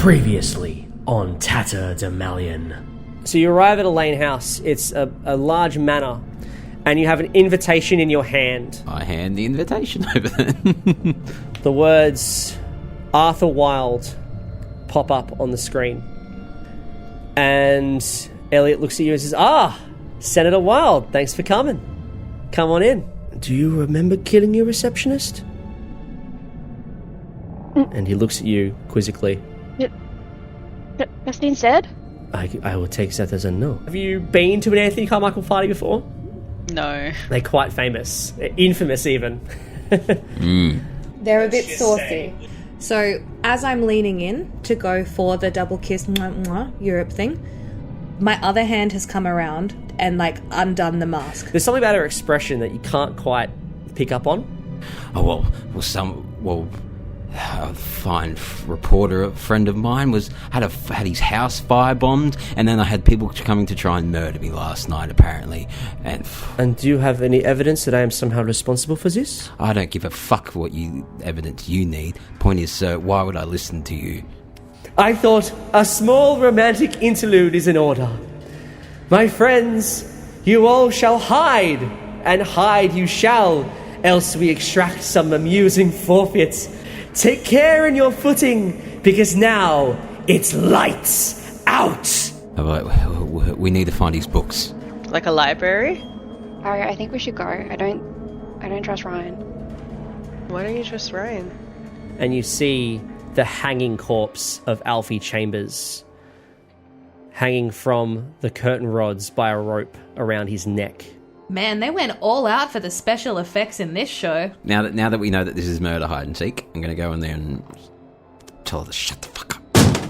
Previously on Tatterdemalion. So you arrive at a lane house. It's a large manor, and you have an invitation in your hand. I hand the invitation over there. The words Arthur Wilde pop up on the screen. And Elliot looks at you and says, Senator Wilde, thanks for coming. Come on in. Do you remember killing your receptionist? And he looks at you quizzically. That's been said? I will take that as a no. Have you been to an Anthony Carmichael party before? No. They're quite famous. Infamous, even. They're a bit saucy. So, as I'm leaning in to go for the double kiss Europe thing, my other hand has come around and, undone the mask. There's something about her expression that you can't quite pick up on. A fine reporter, a friend of mine, had his house firebombed, and then I had people coming to try and murder me last night, apparently. And do you have any evidence that I am somehow responsible for this? I don't give a fuck what evidence you need. Point is, sir, why would I listen to you? I thought a small romantic interlude is in order. My friends, you all shall hide, and hide you shall, else we extract some amusing forfeits. Take care in your footing, because now it's lights out. We need to find his books. Like a library? Aria, I think we should go. I don't trust Ryan. Why don't you trust Ryan? And you see the hanging corpse of Alfie Chambers, hanging from the curtain rods by a rope around his neck. Man, they went all out for the special effects in this show. Now that we know that this is murder hide and seek, I'm going to go in there and tell her to shut the fuck up.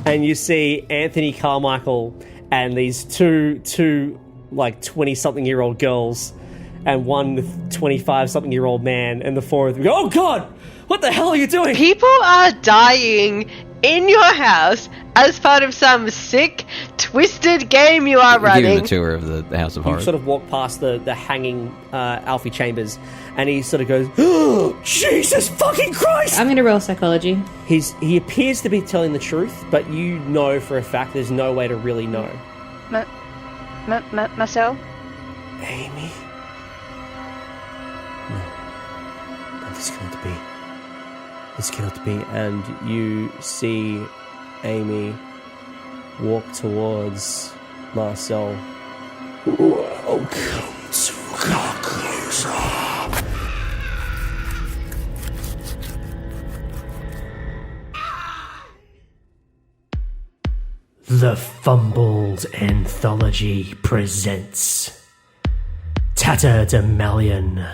And you see Anthony Carmichael and these two 20-something-year-old girls and one 25-something-year-old man, and the four of them go, "Oh God, what the hell are you doing?" People are dying in your house as part of some sick, twisted game you are running. Give him a tour of the House of Horrors. You sort of walk past the hanging Alfie Chambers, and he sort of goes, "Oh, Jesus fucking Christ!" I'm going to roll psychology. He appears to be telling the truth, but you know for a fact there's no way to really know. Marcel? Amy? No, this cannot be. This cannot be. And you see Amy walk towards Marcel. Welcome to Carcosa. The Fumbled Anthology presents Tatterdemalion,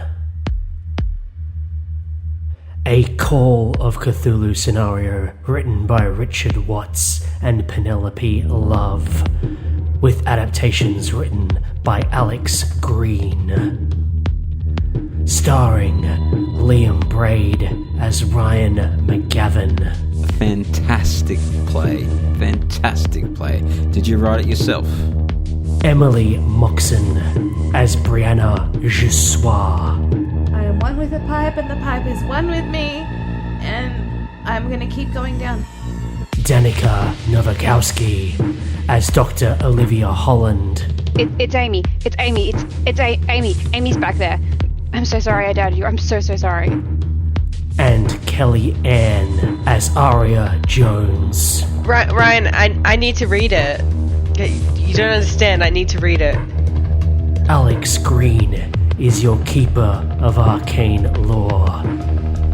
a Call of Cthulhu scenario written by Richard Watts and Penelope Love, with adaptations written by Alex Green. Starring Liam Braid as Ryan McGavin. Fantastic play. Did you write it yourself? Emily Moxon as Brianna Jusuair. I am one with the pipe, and the pipe is one with me, and I'm gonna keep going down. Danica Nowakowski as Dr. Olivia Holland. It's Amy. It's Amy. Amy. Amy's back there. I'm so sorry I doubted you. I'm so sorry. And Kelly Ann as Aria Jones. Ryan, I need to read it. You don't understand. I need to read it. Alex Green is your keeper of arcane lore.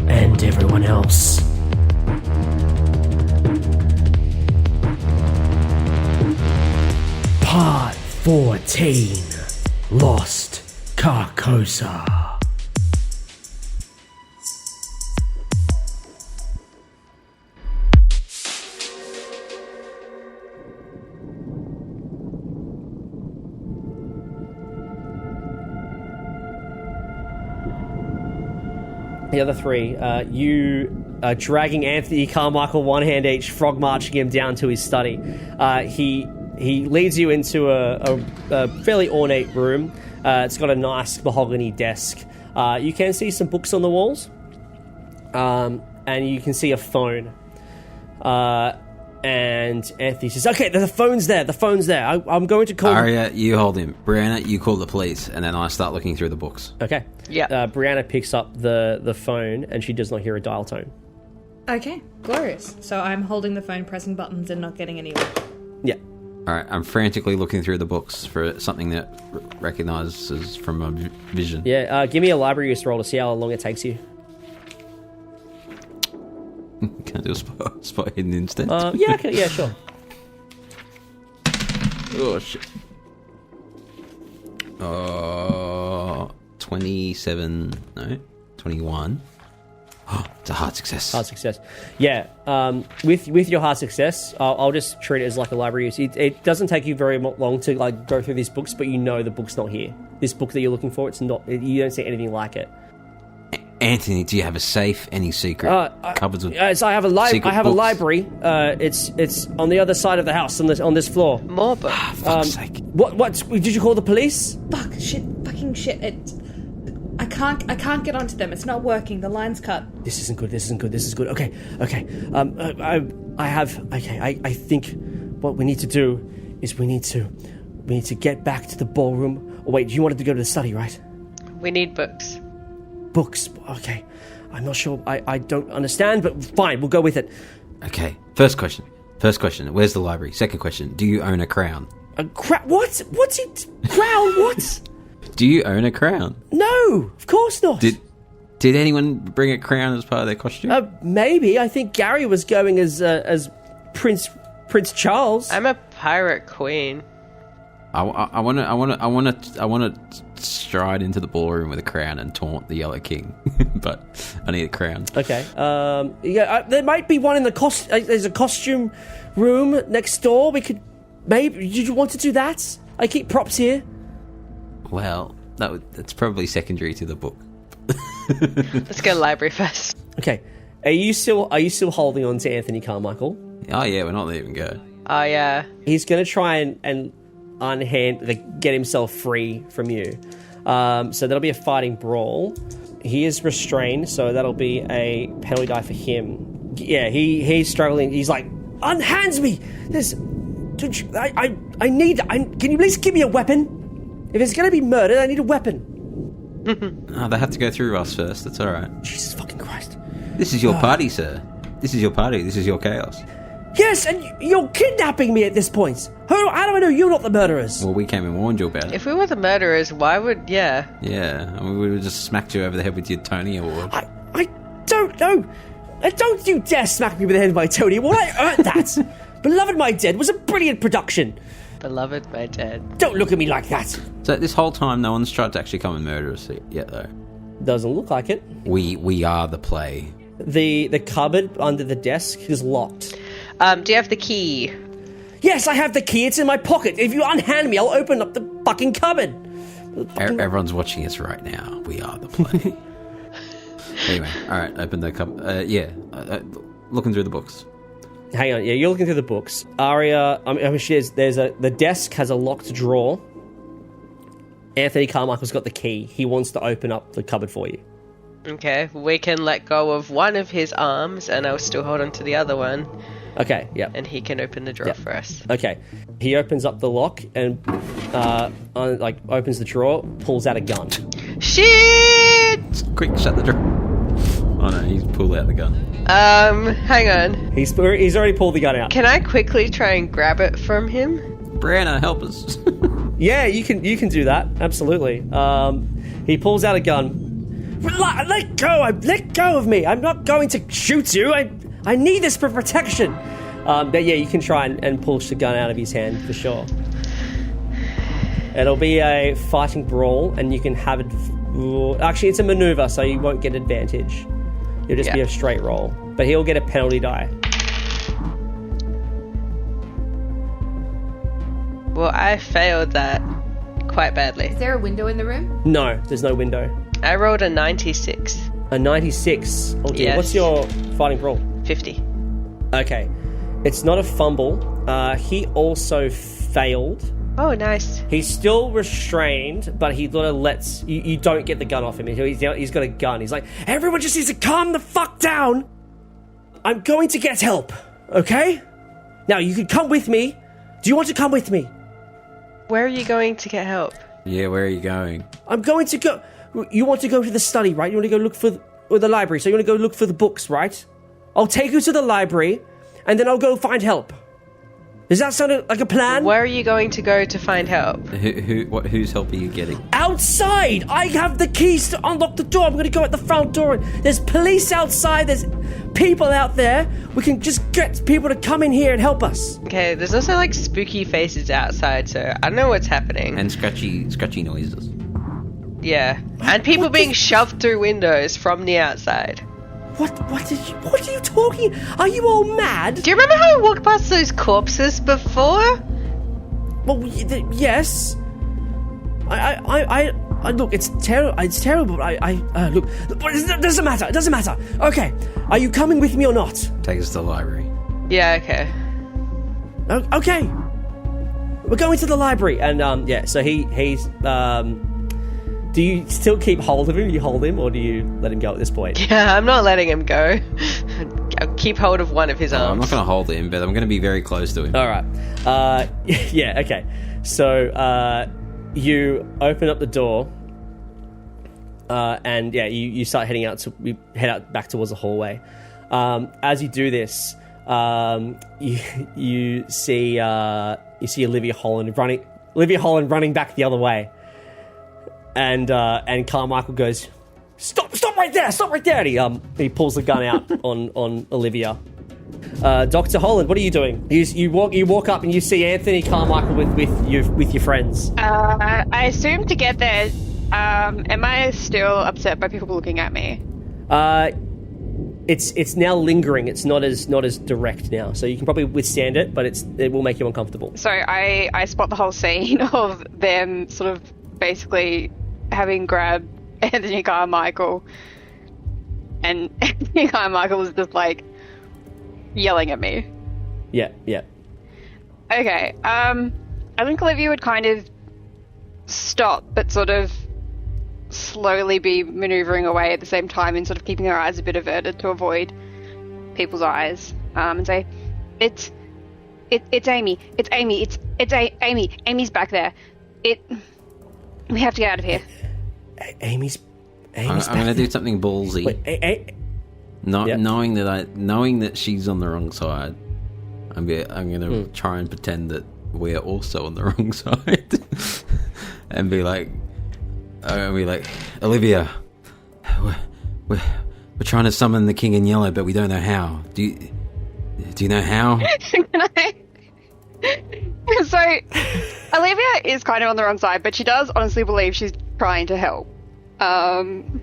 And everyone else. Part 14. Lost Carcosa. The other three, you are dragging Anthony Carmichael one hand each, frog marching him down to his study. He leads you into a fairly ornate room. It's got a nice mahogany desk. You can see some books on the walls, and you can see a phone. And Anthony says, okay, the phone's there. I'm going to call... Aria, you hold him. Brianna, you call the police. And then I start looking through the books. Okay. Yeah. Brianna picks up the phone and she does not hear a dial tone. Okay, glorious. So I'm holding the phone, pressing buttons and not getting anywhere. Yeah. All right, I'm frantically looking through the books for something that recognises from a vision. Yeah, give me a library use roll to see how long it takes you. Can I do a spot hidden instead? Yeah, okay, yeah, sure. Oh, shit. 27... No, 21. It's a hard success. Hard success. Yeah, with your hard success, I'll just treat it as like a library use. It doesn't take you very long to like go through these books, but you know the book's not here. This book that you're looking for, it's not. You don't see anything like it. Anthony, do you have a safe? Any secret cupboards? So I have a library. It's on the other side of the house on this floor. More books. Fuck's sake. What did you call the police? Fucking shit. I can't get onto them. It's not working. The line's cut. This isn't good. Okay. I think what we need to do is we need to get back to the ballroom. Oh wait, you wanted to go to the study, right? We need books. Books. Okay. I'm not sure. I don't understand, but fine. We'll go with it. Okay. First question. Where's the library? Second question. Do you own a crown? A crown? What? What's it? Crown? What? Do you own a crown? No, of course not. Did anyone bring a crown as part of their costume? Maybe. I think Gary was going as Prince Charles. I'm a pirate queen. I want to stride into the ballroom with a crown and taunt the Yellow King, but I need a crown. Okay. There might be one in the there's a costume room next door. We could maybe. Did you want to do that? I keep props here. Well, that's probably secondary to the book. Let's go to the library first. Okay. Are you still holding on to Anthony Carmichael? Oh yeah, we're not leaving go. Oh yeah. He's going to try and get himself free from you. So that'll be a fighting brawl. He is restrained, so that'll be a penalty die for him. Yeah, he's struggling. He's like, unhands me. Can you at least give me a weapon? If it's going to be murder, I need a weapon. Oh, they have to go through us first. That's all right. Jesus fucking Christ. This is your party, sir. This is your party. This is your chaos. Yes, and you're kidnapping me at this point. How do I know you're not the murderers? Well, we came and warned you about it. If we were the murderers, why would... Yeah. Yeah, I mean, we would have just smacked you over the head with your Tony Award. I don't know. Don't you dare smack me with the head with my Tony Award. I earned that. Beloved My Dead was a brilliant production. Beloved My Dead. Don't look at me like that. So this whole time, no one's tried to actually come and murder us yet, though. Doesn't look like it. We are the play. The cupboard under the desk is locked. Do you have the key? Yes, I have the key. It's in my pocket. If you unhand me, I'll open up the fucking cupboard. Everyone's watching us right now. We are the play. Anyway, all right, open the cupboard. Looking through the books. Hang on, yeah, you're looking through the books. Aria, the desk has a locked drawer. Anthony Carmichael's got the key. He wants to open up the cupboard for you. Okay, we can let go of one of his arms, and I'll still hold on to the other one. Okay, yeah. And he can open the drawer for us. Okay. He opens up the lock and opens the drawer, pulls out a gun. Shit! Quick, shut the drawer. Oh no, he's pulled out the gun. Hang on. He's already pulled the gun out. Can I quickly try and grab it from him? Brianna, help us. Yeah, you can do that. Absolutely. He pulls out a gun. Let go of me. I'm not going to shoot you. I need this for protection. But yeah, you can try and pull the gun out of his hand for sure. It'll be a fighting brawl, and you can have it. Actually, it's a maneuver, so you won't get advantage. It'll just be a straight roll, but he'll get a penalty die. Well, I failed that quite badly. Is there a window in the room? No, there's no window. I rolled a 96. A 96? Oh dear. Yes. What's your fighting brawl? 50. Okay. It's not a fumble. He also failed. Oh, nice. He's still restrained, but he sort of lets... You don't get the gun off him. He's got a gun. He's like, everyone just needs to calm the fuck down. I'm going to get help, okay? Now, you can come with me. Do you want to come with me? Where are you going to get help? Yeah, where are you going? I'm going to go... You want to go to the study, right? You want to go look for the library, so you want to go look for the books, right? I'll take you to the library, and then I'll go find help. Does that sound like a plan? Where are you going to go to find help? Whose help are you getting? Outside! I have the keys to unlock the door. I'm going to go at the front door. There's police outside. There's people out there. We can just get people to come in here and help us. Okay, there's also like spooky faces outside, so I don't know what's happening. And scratchy noises. Yeah, and people being shoved through windows from the outside. What are you talking? Are you all mad? Do you remember how we walked past those corpses before? Well, yes. I look. It's terrible. It's terrible. Look. It doesn't matter. It doesn't matter. Okay. Are you coming with me or not? Take us to the library. Yeah. Okay. Okay. We're going to the library, and yeah. So he's. Do you still keep hold of him? Do you hold him, or do you let him go at this point? Yeah, I'm not letting him go. I'll keep hold of one of his arms. I'm not going to hold him, but I'm going to be very close to him. All right. Yeah. Okay. So you open up the door, and yeah, you start heading out. We head out back towards the hallway. As you do this, you see Olivia Holland running back the other way. And Carmichael goes, stop right there, and he pulls the gun out on Olivia. Dr. Holland, what are you doing? You walk up and you see Anthony Carmichael with your friends. I assume to get there. Am I still upset by people looking at me? It's now lingering. It's not as direct now, so you can probably withstand it, but it will make you uncomfortable. So I spot the whole scene of them sort of basically having grabbed Anthony Carmichael, and Anthony Carmichael was just like yelling at me. Yeah. Okay, I think Olivia would kind of stop, but sort of slowly be maneuvering away at the same time and sort of keeping her eyes a bit averted to avoid people's eyes, and say, It's Amy. It's Amy. It's Amy. Amy's back there. We have to get out of here. Amy's I'm going to do something ballsy. Wait, Knowing that she's on the wrong side, I'm going to try and pretend that we're also on the wrong side, and be like, Olivia, we're trying to summon the King in Yellow, but we don't know how. Do you know how? Can I? So, Olivia is kind of on the wrong side, but she does honestly believe she's trying to help. And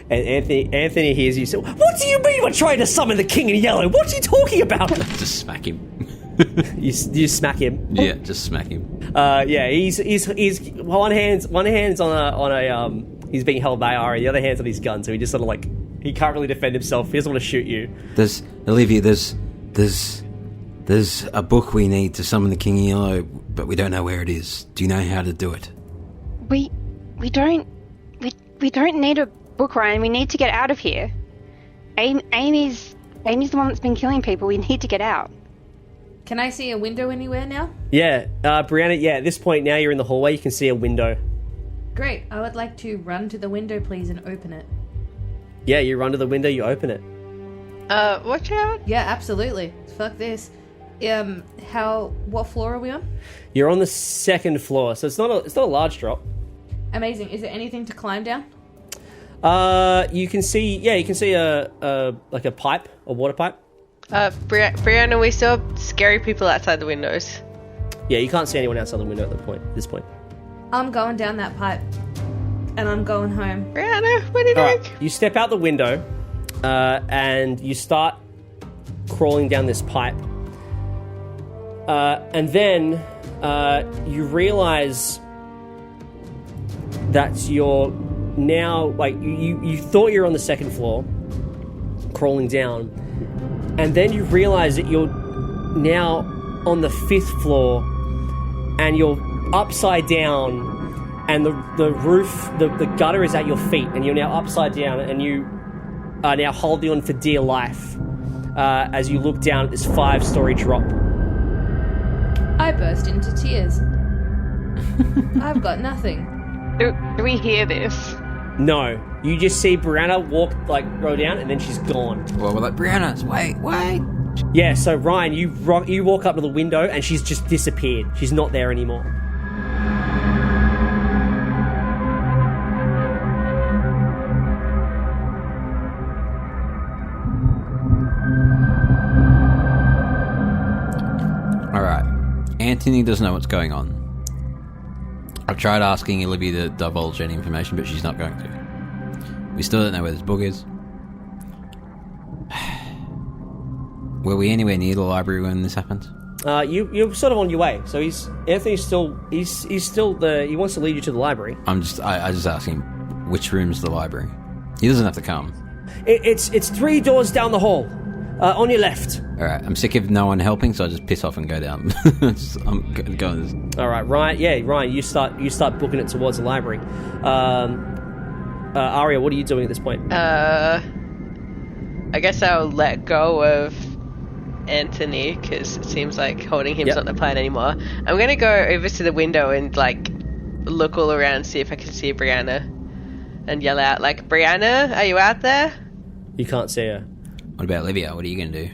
Anthony hears you say, "What do you mean we're trying to summon the King in Yellow? What are you talking about?" Just smack him. You smack him. Yeah, just smack him. Yeah, he's one hand's on a he's being held by Aria, the other hand's on his gun, so he just sort of like he can't really defend himself. He doesn't want to shoot you. Olivia, there's a book we need to summon the King in Yellow, but we don't know where it is. Do you know how to do it? We don't need a book, Ryan. We need to get out of here. Amy's the one that's been killing people. We need to get out. Can I see a window anywhere now? Yeah, Brianna, yeah, at this point now you're in the hallway, you can see a window. Great. I would like to run to the window, please, and open it. Yeah, you run to the window, you open it. Watch out. Yeah, absolutely. Fuck this. What floor are we on? You're on the second floor, so it's not a large drop. Amazing. Is there anything to climb down? You can see a pipe, a water pipe. Brianna, we saw scary people outside the windows. Yeah, you can't see anyone outside the window at this point. I'm going down that pipe, and I'm going home. Brianna, what are you doing? Right, you step out the window, and you start crawling down this pipe. And then you realize that you're now, like, you thought you were on the second floor, crawling down, and then you realize that you're now on the 5th floor, and you're upside down, and the roof, the gutter is at your feet, and you're now upside down, and you are now holding on for dear life as you look down at this 5-story drop I burst into tears. I've got nothing. Do we hear this? No. You just see Brianna roll down, and then she's gone. Well, we're like, Brianna, wait. Yeah, so Ryan, you walk up to the window, and she's just disappeared. She's not there anymore. Alright. Anthony doesn't know what's going on. I've tried asking Olivia to divulge any information, but she's not going to. We still don't know where this book is. Were we anywhere near the library when this happened? You're sort of on your way. So Anthony's still he wants to lead you to the library. I just ask him which room's the library. He doesn't have to come. It's 3 doors down the hall. On your left. Alright, I'm sick of no one helping, so I just piss off and go down. I'm going. Alright, Ryan, you start booking it towards the library. Aria, what are you doing at this point? I guess I'll let go of Anthony, because it seems like holding him's not the plan anymore. I'm going to go over to the window and, look all around, see if I can see Brianna, and yell out, Brianna, are you out there? You can't see her. What about Olivia? What are you going to do?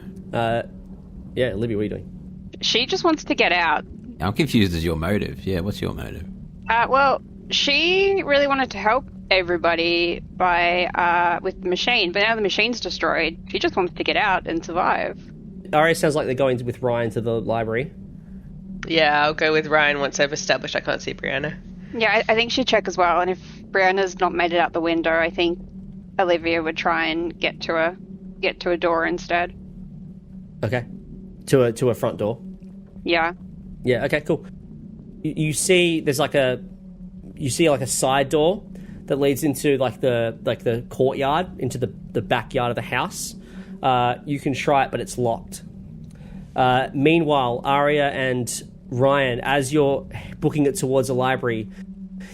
Yeah, Olivia, what are you doing? She just wants to get out. I'm confused as your motive. Yeah, what's your motive? Well, she really wanted to help everybody with the machine, but now the machine's destroyed. She just wants to get out and survive. Aria sounds like they're going with Ryan to the library. Yeah, I'll go with Ryan once I've established I can't see Brianna. Yeah, I think she'd check as well, and if Brianna's not made it out the window, I think Olivia would try and get to a door instead. Okay. To a front door? Yeah. Yeah, okay, cool. You see there's a side door that leads into the courtyard, into the backyard of the house. You can try it, but it's locked. Meanwhile, Aria and Ryan, as you're booking it towards the library,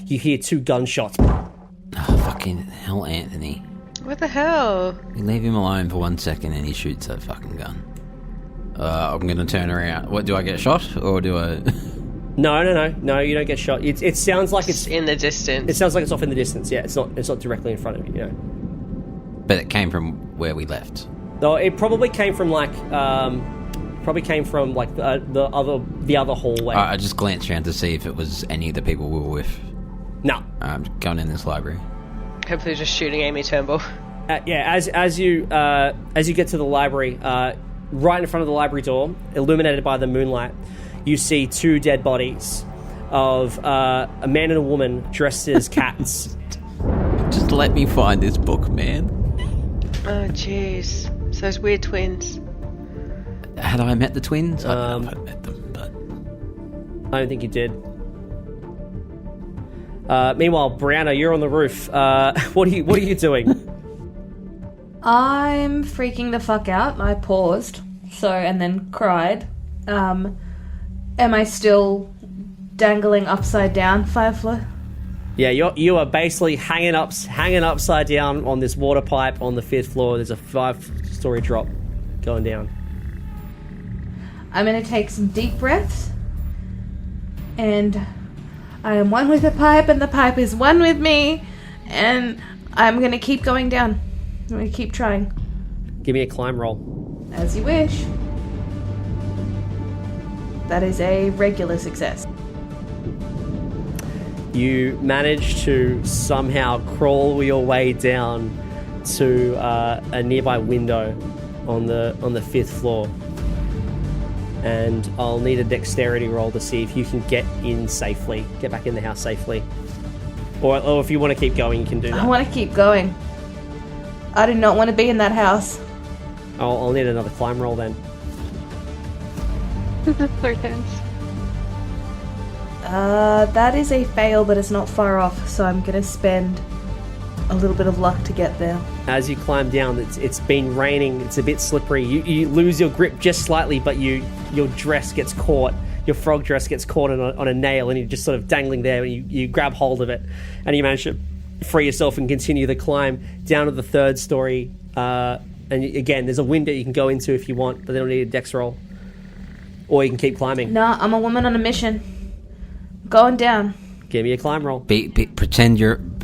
you hear 2 gunshots. Oh, fucking hell, Anthony. What the hell? You leave him alone for 1 second and he shoots that fucking gun. I'm going to turn around. What, do I get shot or do I... No, you don't get shot. It sounds like it's in the distance. It sounds like it's off in the distance. Yeah, it's not directly in front of you. But it came from where we left. Though it probably came from the other hallway. I just glanced around to see if it was any of the people we were with. No. I'm going in this library. Hopefully just shooting Amy Turnbull. As you get to the library, right in front of the library door, illuminated by the moonlight, you see 2 dead bodies of a man and a woman dressed as cats. Just let me find this book, man. Oh, jeez. It's those weird twins. Had I met the twins? I don't know if I'd met them, but... I don't think you did. Meanwhile, Brianna, you're on the roof. What are you doing? I'm freaking the fuck out. I paused, and then cried. Am I still dangling upside down, Firefly? Yeah, you are basically hanging upside down on this water pipe on the 5th floor. There's a 5-story drop going down. I'm going to take some deep breaths, and I am one with the pipe, and the pipe is one with me, and I'm going to keep going down. I'm going to keep trying. Give me a climb roll. As you wish. That is a regular success. You manage to somehow crawl your way down to a nearby window on the 5th floor. And I'll need a dexterity roll to see if you can get back in the house safely. Or if you want to keep going, you can do that. I want to keep going. I do not want to be in that house. I'll need another climb roll then. This is so tense. That is a fail, but it's not far off, so I'm gonna spend a little bit of luck to get there. As you climb down, it's been raining, it's a bit slippery. You lose your grip just slightly, but your dress gets caught. Your frog dress gets caught on a nail, and you're just sort of dangling there, and you grab hold of it, and you manage to free yourself and continue the climb down to the 3rd story. And again, there's a window you can go into if you want, but they don't need a dex roll. Or you can keep climbing. No, I'm a woman on a mission. Going down. Give me a climb roll. Pretend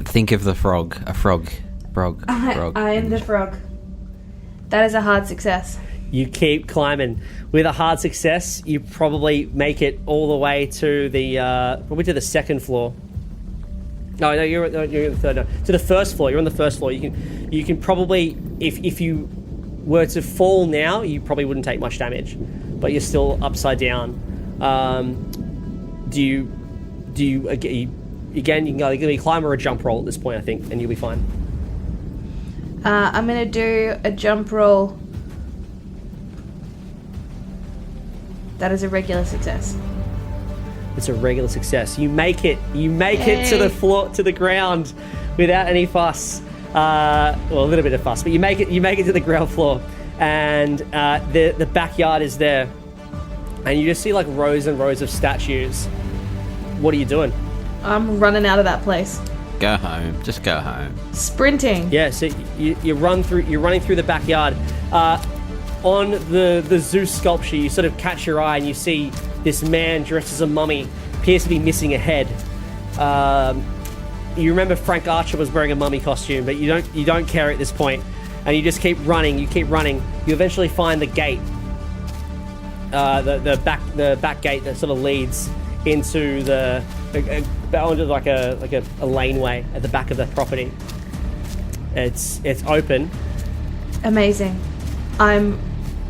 think of the frog. A frog. Frog. I am the frog. That is a hard success. You keep climbing. With a hard success, you probably make it all the way to the second floor. No, you're in the third. No, to the first floor. You're on the first floor. You can probably, if you were to fall now, you probably wouldn't take much damage, but you're still upside down. Do you again? You can either give me a climb or a jump roll at this point, I think, and you'll be fine. I'm gonna do a jump roll. That is a regular success. It's a regular success. You make it. It to the floor, to the ground, without any fuss. Well, a little bit of fuss, but you make it to the ground floor, and the backyard is there, and you just see like rows and rows of statues. What are you doing? I'm running out of that place. Go home. Just go home. Sprinting. Yeah. So you're running through the backyard. On the Zeus sculpture, you sort of catch your eye and you see this man dressed as a mummy, appears to be missing a head. You remember Frank Archer was wearing a mummy costume, but you don't care at this point, and you just keep running. You eventually find the gate, the back gate that sort of leads into onto like a laneway at the back of the property. It's open. Amazing. I'm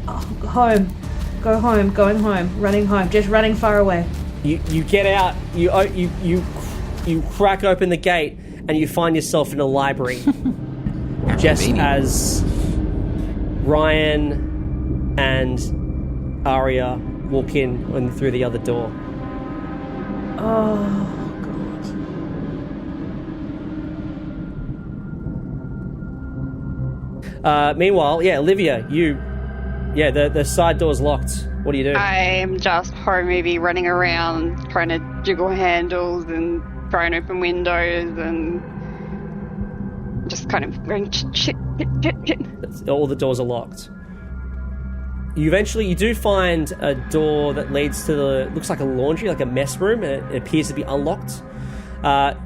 home. Go home. Going home. Running home. Just running far away. You get out. You crack open the gate and you find yourself in a library. Just as Ryan and Aria walk in and through the other door. Oh God. Meanwhile, Olivia, the side door's locked. What do you do? I'm just horror movie running around trying to jiggle handles and try and open windows and just kind of going shit. All the doors are locked. You do find a door that leads to looks like a laundry, like a mess room, and it appears to be unlocked.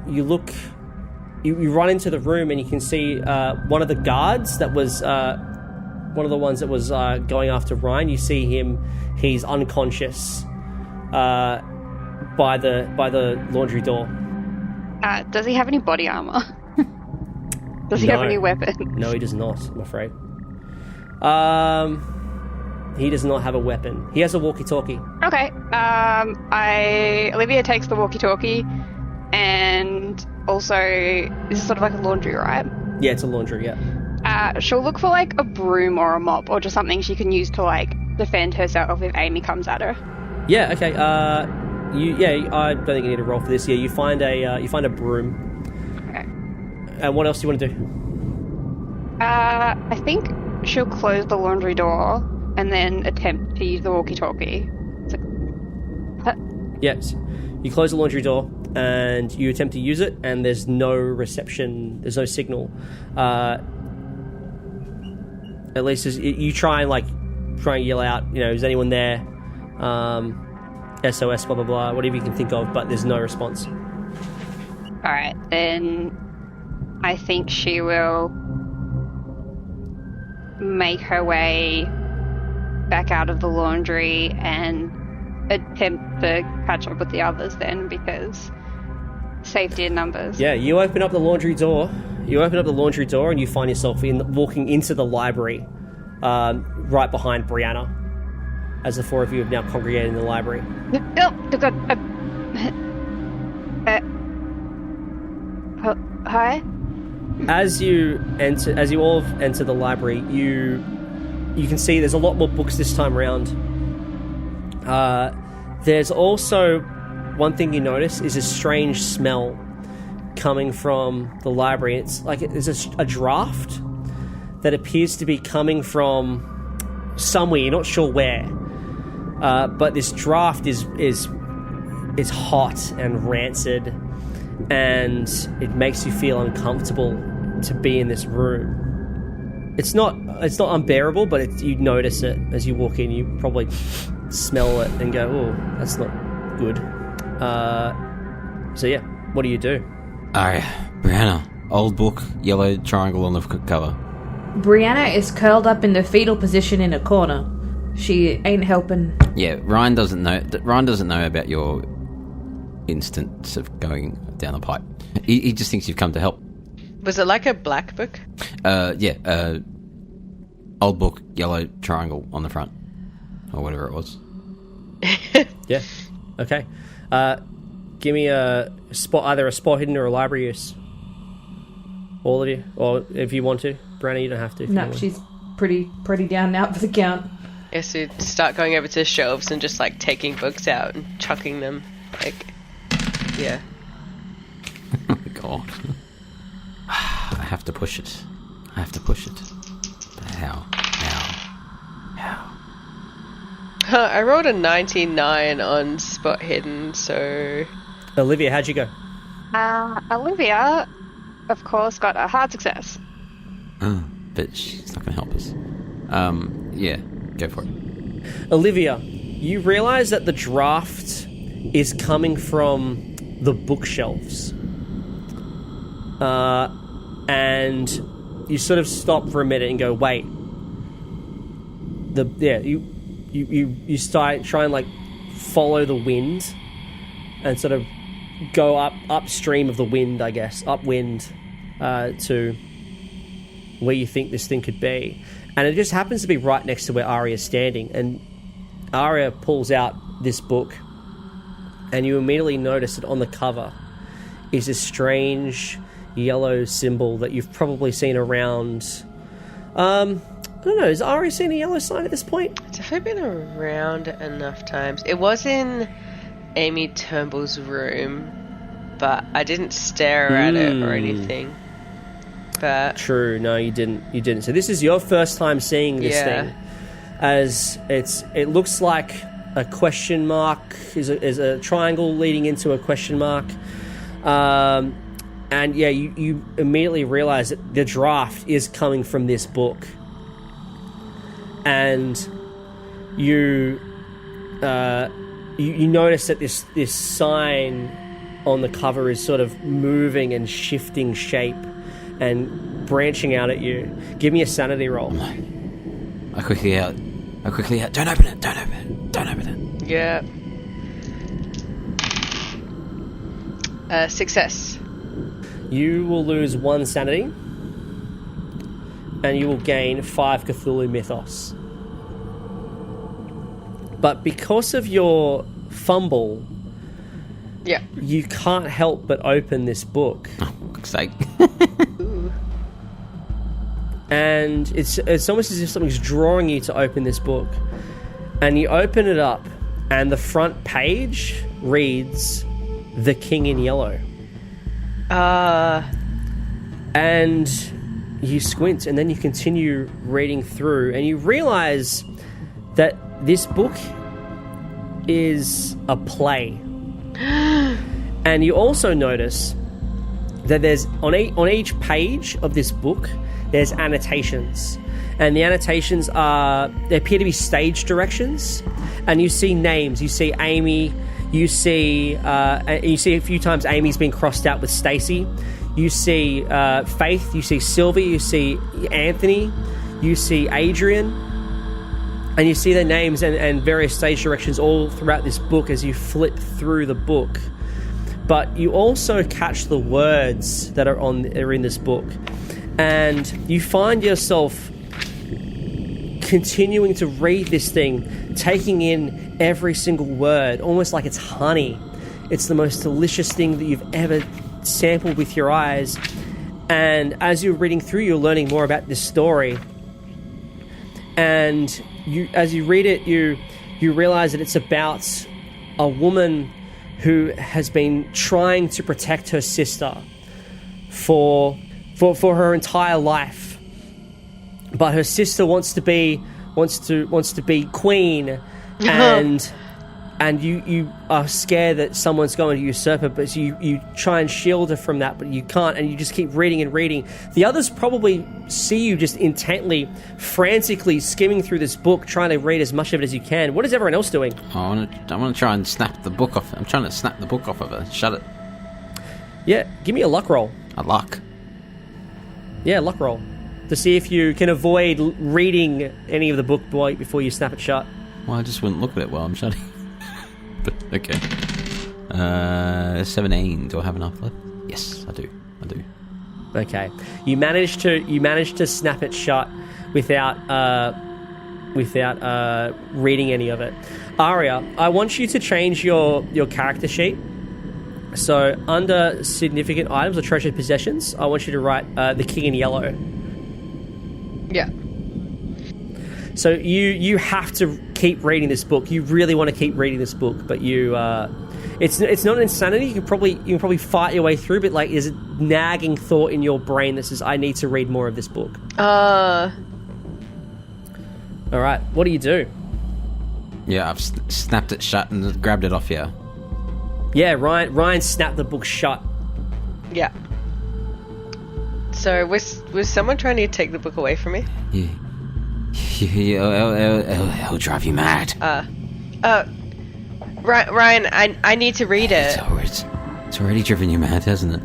You run into the room and you can see one of the guards that was one of the ones that was going after Ryan. You see him; he's unconscious by the laundry door. Does he have any body armor? Does he have any weapons? No, he does not, I'm afraid. He does not have a weapon. He has a walkie-talkie. Okay. Olivia takes the walkie-talkie, and also this is sort of like a laundry, right? Yeah, it's a laundry. Yeah. She'll look for like a broom or a mop or just something she can use to like defend herself if Amy comes at her. Yeah. Okay. I don't think you need to roll for this. Yeah, you find a broom. Okay. And what else do you want to do? I think she'll close the laundry door and then attempt to use the walkie-talkie. It's like, what? Yes. You close the laundry door and you attempt to use it, and there's no reception. There's no signal. At least you try and yell out, is anyone there? SOS, blah, blah, blah, whatever you can think of, but there's no response. Alright, then I think she will make her way back out of the laundry and attempt to catch up with the others then, because safety in numbers. Yeah, you open up the laundry door. And you find yourself walking into the library right behind Brianna, as the four of you have now congregated in the library. Hi? As you all enter the library, you can see there's a lot more books this time around. There's also one thing you notice is a strange smell coming from the library. It's like there's a draft that appears to be coming from somewhere. You're not sure where, but this draft is hot and rancid, and it makes you feel uncomfortable to be in this room. It's not unbearable, but you notice it as you walk in. You probably smell it and go, "Oh, that's not good." So yeah, what do you do? Aria, Brianna, old book, yellow triangle on the cover. Brianna is curled up in the fetal position in a corner. She ain't helping. Yeah, Ryan doesn't know about your instance of going down the pipe. He just thinks you've come to help. Was it like a black book? Yeah. Old book, yellow triangle on the front, or whatever it was. Yeah. Okay. Give me a spot, either a spot hidden or a library use. All of you, or if you want to, Brianna, you don't have to. No, she's pretty down now for the count. Yes, you start going over to the shelves and just like taking books out and chucking them. Like, yeah. Oh God. I have to push it. But how? I rolled a 99 on spot hidden, so... Olivia, how'd you go? Olivia, of course, got a hard success. But she's not going to help us. Yeah, go for it. Olivia, you realise that the draft is coming from the bookshelves. And you sort of stop for a minute and go, wait. You start try and like follow the wind and sort of go upstream of the wind, I guess, upwind to where you think this thing could be. And it just happens to be right next to where Aria's standing. And Aria pulls out this book, and you immediately notice that on the cover is this strange yellow symbol that you've probably seen around. I don't know, has Aria seen a yellow sign at this point? It's definitely been around enough times. It was in Amy Turnbull's room, but I didn't stare at it or anything. But true, no, you didn't. So this is your first time seeing this thing, as it looks like a question mark is a triangle leading into a question mark, and yeah, you immediately realize that the draft is coming from this book, and you notice that this sign on the cover is sort of moving and shifting shape and branching out at you. Give me a sanity roll. I quickly out. Don't open it. Yeah. Success. You will lose 1 sanity, and you will gain 5 Cthulhu Mythos. But because of your fumble, you can't help but open this book. Oh, fuck's sake. And it's almost as if something's drawing you to open this book. And you open it up, and the front page reads The King in Yellow. And you squint, and then you continue reading through, and you realise that this book is a play. And you also notice that there's on each page of this book there's annotations, and the annotations they appear to be stage directions, and you see names. You see Amy, you see a few times Amy's been crossed out with Stacy. You see Faith, you see Sylvie, you see Anthony, you see Adrian, and you see their names and various stage directions all throughout this book as you flip through the book. But you also catch the words that are in this book, and you find yourself continuing to read this thing, taking in every single word, almost like it's honey. It's the most delicious thing that you've ever sampled with your eyes. And as you're reading through, you're learning more about this story. And as you read it, you realize that it's about a woman who has been trying to protect her sister for her entire life, but her sister wants to be queen, and and you are scared that someone's going to usurp her, but you try and shield her from that, but you can't, and you just keep reading and reading. The others probably see you just intently, frantically skimming through this book, trying to read as much of it as you can. What is everyone else doing? I want to try and snap the book off. I'm trying to snap the book off of her. Shut it. Yeah, give me a luck roll. A luck? Yeah, luck roll. To see if you can avoid reading any of the book before you snap it shut. Well, I just wouldn't look at it while I'm shutting. But, okay. 17. Do I have enough left? Yes, I do. Okay. You managed to snap it shut without reading any of it. Aria, I want you to change your character sheet. So under significant items or treasured possessions, I want you to write the king in yellow. Yeah. So you have to keep reading this book. You really want to keep reading this book, but it's not an insanity. You can probably fight your way through, but like there's a nagging thought in your brain that says, I need to read more of this book. All right, what do you do? Yeah, I've snapped it shut and grabbed it off here. Yeah, Ryan snapped the book shut. Yeah. So was someone trying to take the book away from me? Yeah. It'll drive you mad. Ryan, I need to read it. It's already driven you mad, hasn't it?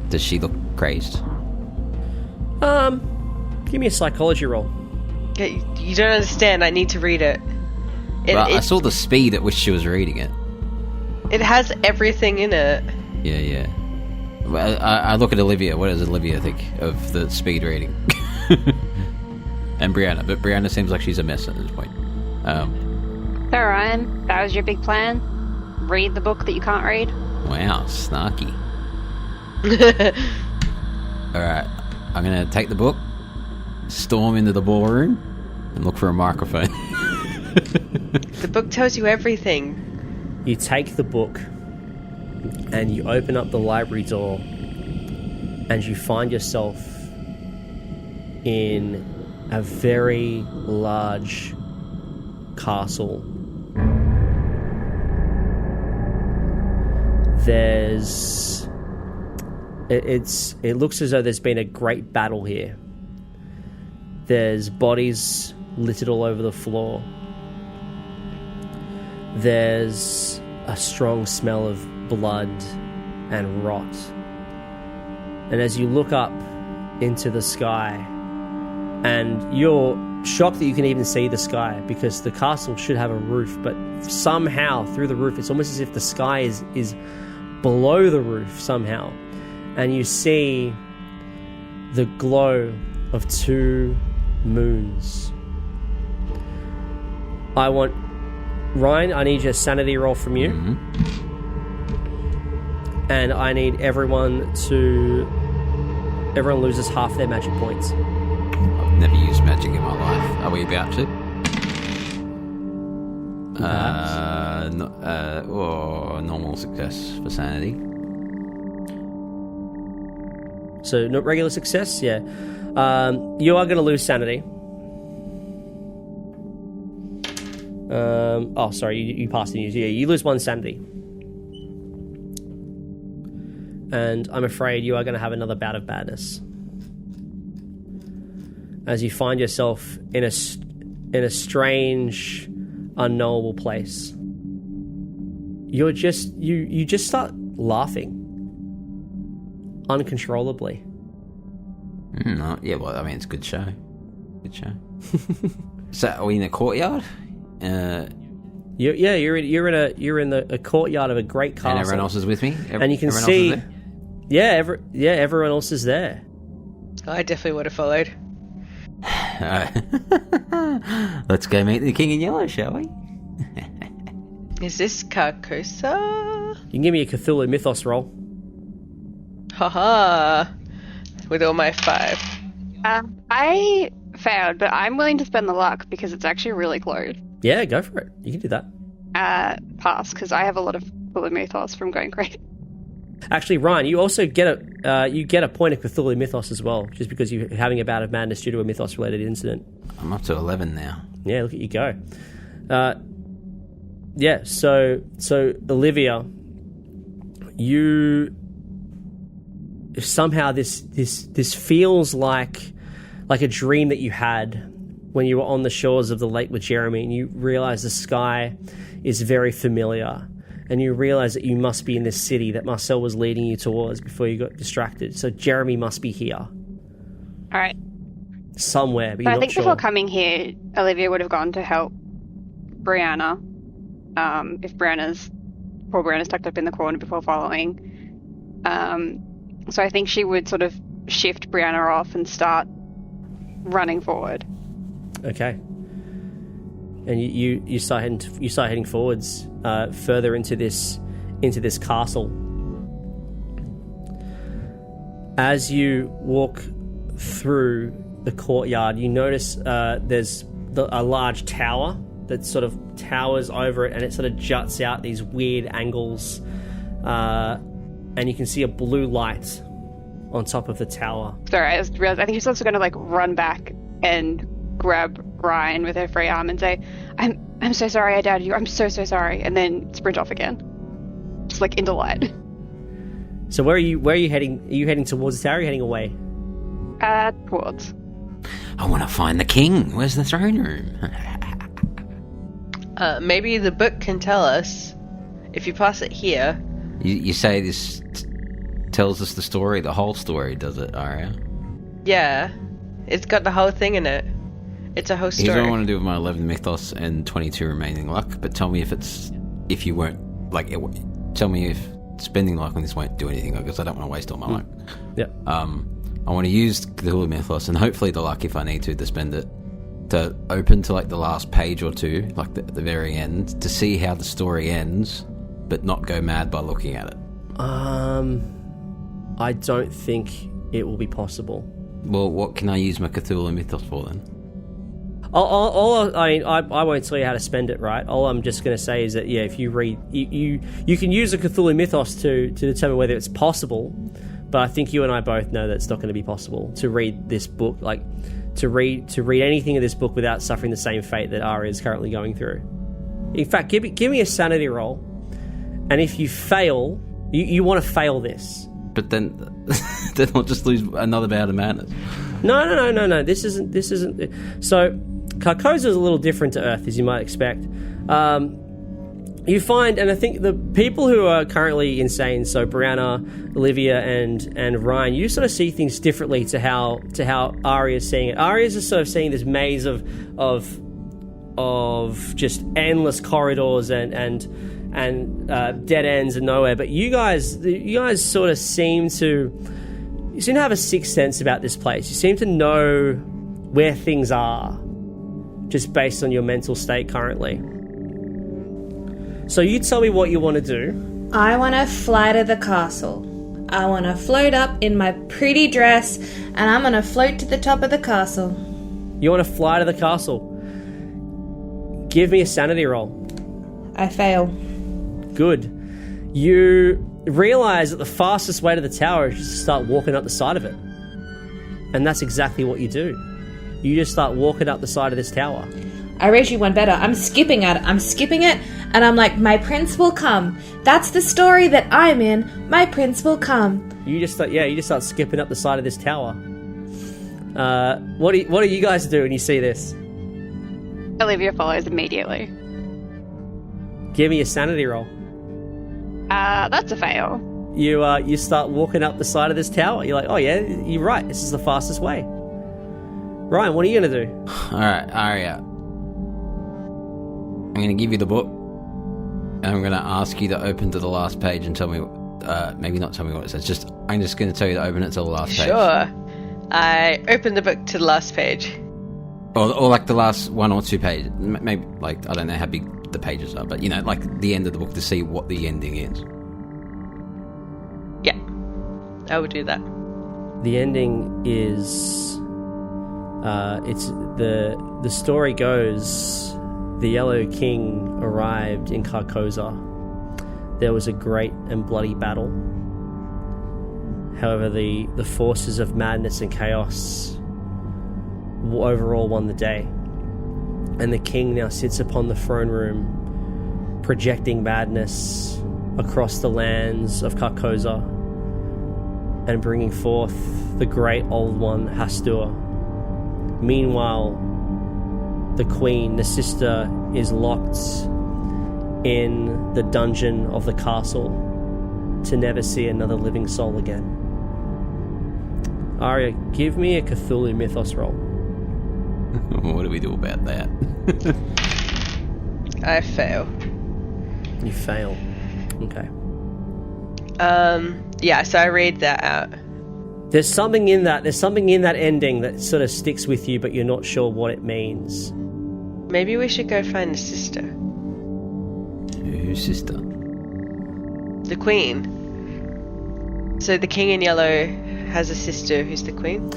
Does she look crazed? Give me a psychology roll. You don't understand. I need to read it. I saw the speed at which she was reading it. It has everything in it. Yeah. Well, I look at Olivia. What does Olivia think of the speed reading? And Brianna, but Brianna seems like she's a mess at this point. So Ryan, that was your big plan? Read the book that you can't read? Wow, snarky. Alright, I'm gonna take the book, storm into the ballroom, and look for a microphone. The book tells you everything. You take the book, and you open up the library door, and you find yourself in a very large castle. It looks as though there's been a great battle here. There's bodies littered all over the floor. There's a strong smell of blood and rot. And as you look up into the sky, and you're shocked that you can even see the sky, because the castle should have a roof, but somehow through the roof it's almost as if the sky is below the roof somehow, and you see the glow of 2 moons. Ryan, I need your sanity roll from you. And I need everyone loses half their magic points. I've never used magic in my life. Are we about to? Normal success for sanity. So, not regular success, yeah. You are going to lose sanity. You passed the news. Yeah, you lose 1 sanity. And I'm afraid you are going to have another bout of badness. As you find yourself in a strange, unknowable place. You just start laughing uncontrollably. Yeah, well, I mean, it's a good show. So, are we in a courtyard? You're in a courtyard of a great castle. And everyone else is with me? And you can see... everyone else is there. I definitely would have followed. Let's go meet the King in Yellow, shall we? Is this Carcosa? You can give me a Cthulhu Mythos roll. Haha. With all my 5. I failed, but I'm willing to spend the luck because it's actually really close. Yeah, go for it. You can do that. Pass, because I have a lot of Cthulhu Mythos from going crazy. Actually, Ryan, you also get a point of Cthulhu Mythos as well, just because you're having a bout of madness due to a Mythos-related incident. I'm up to 11 now. Yeah, look at you go. Yeah, so Olivia, you somehow this feels like a dream that you had when you were on the shores of the lake with Jeremy, and you realize the sky is very familiar, and you realize that you must be in this city that Marcel was leading you towards before you got distracted. So Jeremy must be here. All right. Somewhere, but so you're I think not sure. before coming here, Olivia would have gone to help Brianna. If poor Brianna's tucked up in the corner before following. So I think she would sort of shift Brianna off and start running forward. Okay. And you start heading forwards further into this castle. As you walk through the courtyard, you notice there's a large tower that sort of towers over it, and it sort of juts out these weird angles, and you can see a blue light on top of the tower. Sorry, I just realized I think she's also going to run back and grab Ryan with her free arm and say, I'm so sorry I doubted you. I'm so sorry, and then sprint off again, just into light. So where are you heading? Are you heading towards the tower? Or are you heading away? Towards. I want to find the king. Where's the throne room? Maybe the book can tell us. If you pass it here. You say this tells us the story, the whole story, does it, Aria? Yeah. It's got the whole thing in it. It's a whole story. Here's what I want to do with my 11 mythos and 22 remaining luck, but tell me if you won't, tell me if spending luck on this won't do anything, because I don't want to waste all my luck. Yeah. I want to use Cthulhu Mythos and hopefully the luck, if I need to spend it, to open to the last page or two, the very end, to see how the story ends, but not go mad by looking at it. I don't think it will be possible. Well, what can I use my Cthulhu Mythos for then? I won't tell you how to spend it, right? All I'm just going to say is that, yeah, if you read... You can use a Cthulhu Mythos to determine whether it's possible, but I think you and I both know that it's not going to be possible to read this book, to read anything in this book without suffering the same fate that Aria is currently going through. In fact, give me a sanity roll, and if you fail, you want to fail this. But then I'll just lose another bout of madness. No. This isn't. So, Carcosa is a little different to Earth, as you might expect. You find, and I think the people who are currently insane, so Brianna, Olivia, and Ryan, you sort of see things differently to how Aria's seeing it. Aria's just sort of seeing this maze of just endless corridors and dead ends and nowhere. But you guys sort of seem to have a sixth sense about this place. You seem to know where things are, just based on your mental state currently. So you tell me what you want to do. I want to fly to the castle. I want to float up in my pretty dress, and I'm going to float to the top of the castle. You want to fly to the castle? Give me a sanity roll. I fail. Good. You realize that the fastest way to the tower is just to start walking up the side of it. And that's exactly what you do. You just start walking up the side of this tower. I rate you one better. I'm skipping it, and I'm like, my prince will come. That's the story that I'm in. My prince will come. You just start skipping up the side of this tower. What do you guys do when you see this? Olivia follows immediately. Give me a sanity roll. That's a fail. You start walking up the side of this tower. You're like, oh yeah, you're right. This is the fastest way. Ryan, what are you going to do? All right, Aria. I'm going to give you the book, and I'm going to ask you to open to the last page and tell me, maybe not tell me what it says, I'm just going to tell you to open it to the last page. Sure. I opened the book to the last page. Or the last one or two pages. Maybe, I don't know how big the pages are, but, the end of the book to see what the ending is. Yeah, I would do that. The ending is... the story goes... The Yellow King arrived in Carcosa. There was a great and bloody battle. However, the forces of madness and chaos overall won the day. And the king now sits upon the throne room projecting madness across the lands of Carcosa and bringing forth the great old one, Hastur. Meanwhile, the queen, the sister, is locked in the dungeon of the castle to never see another living soul again. Aria, give me a Cthulhu Mythos roll. What do we do about that? I fail. You fail. Okay. Yeah, so I read that out. There's something in that ending that sort of sticks with you, but you're not sure what it means. Maybe we should go find the sister. Whose sister? The queen. So the king in yellow has a sister who's the queen?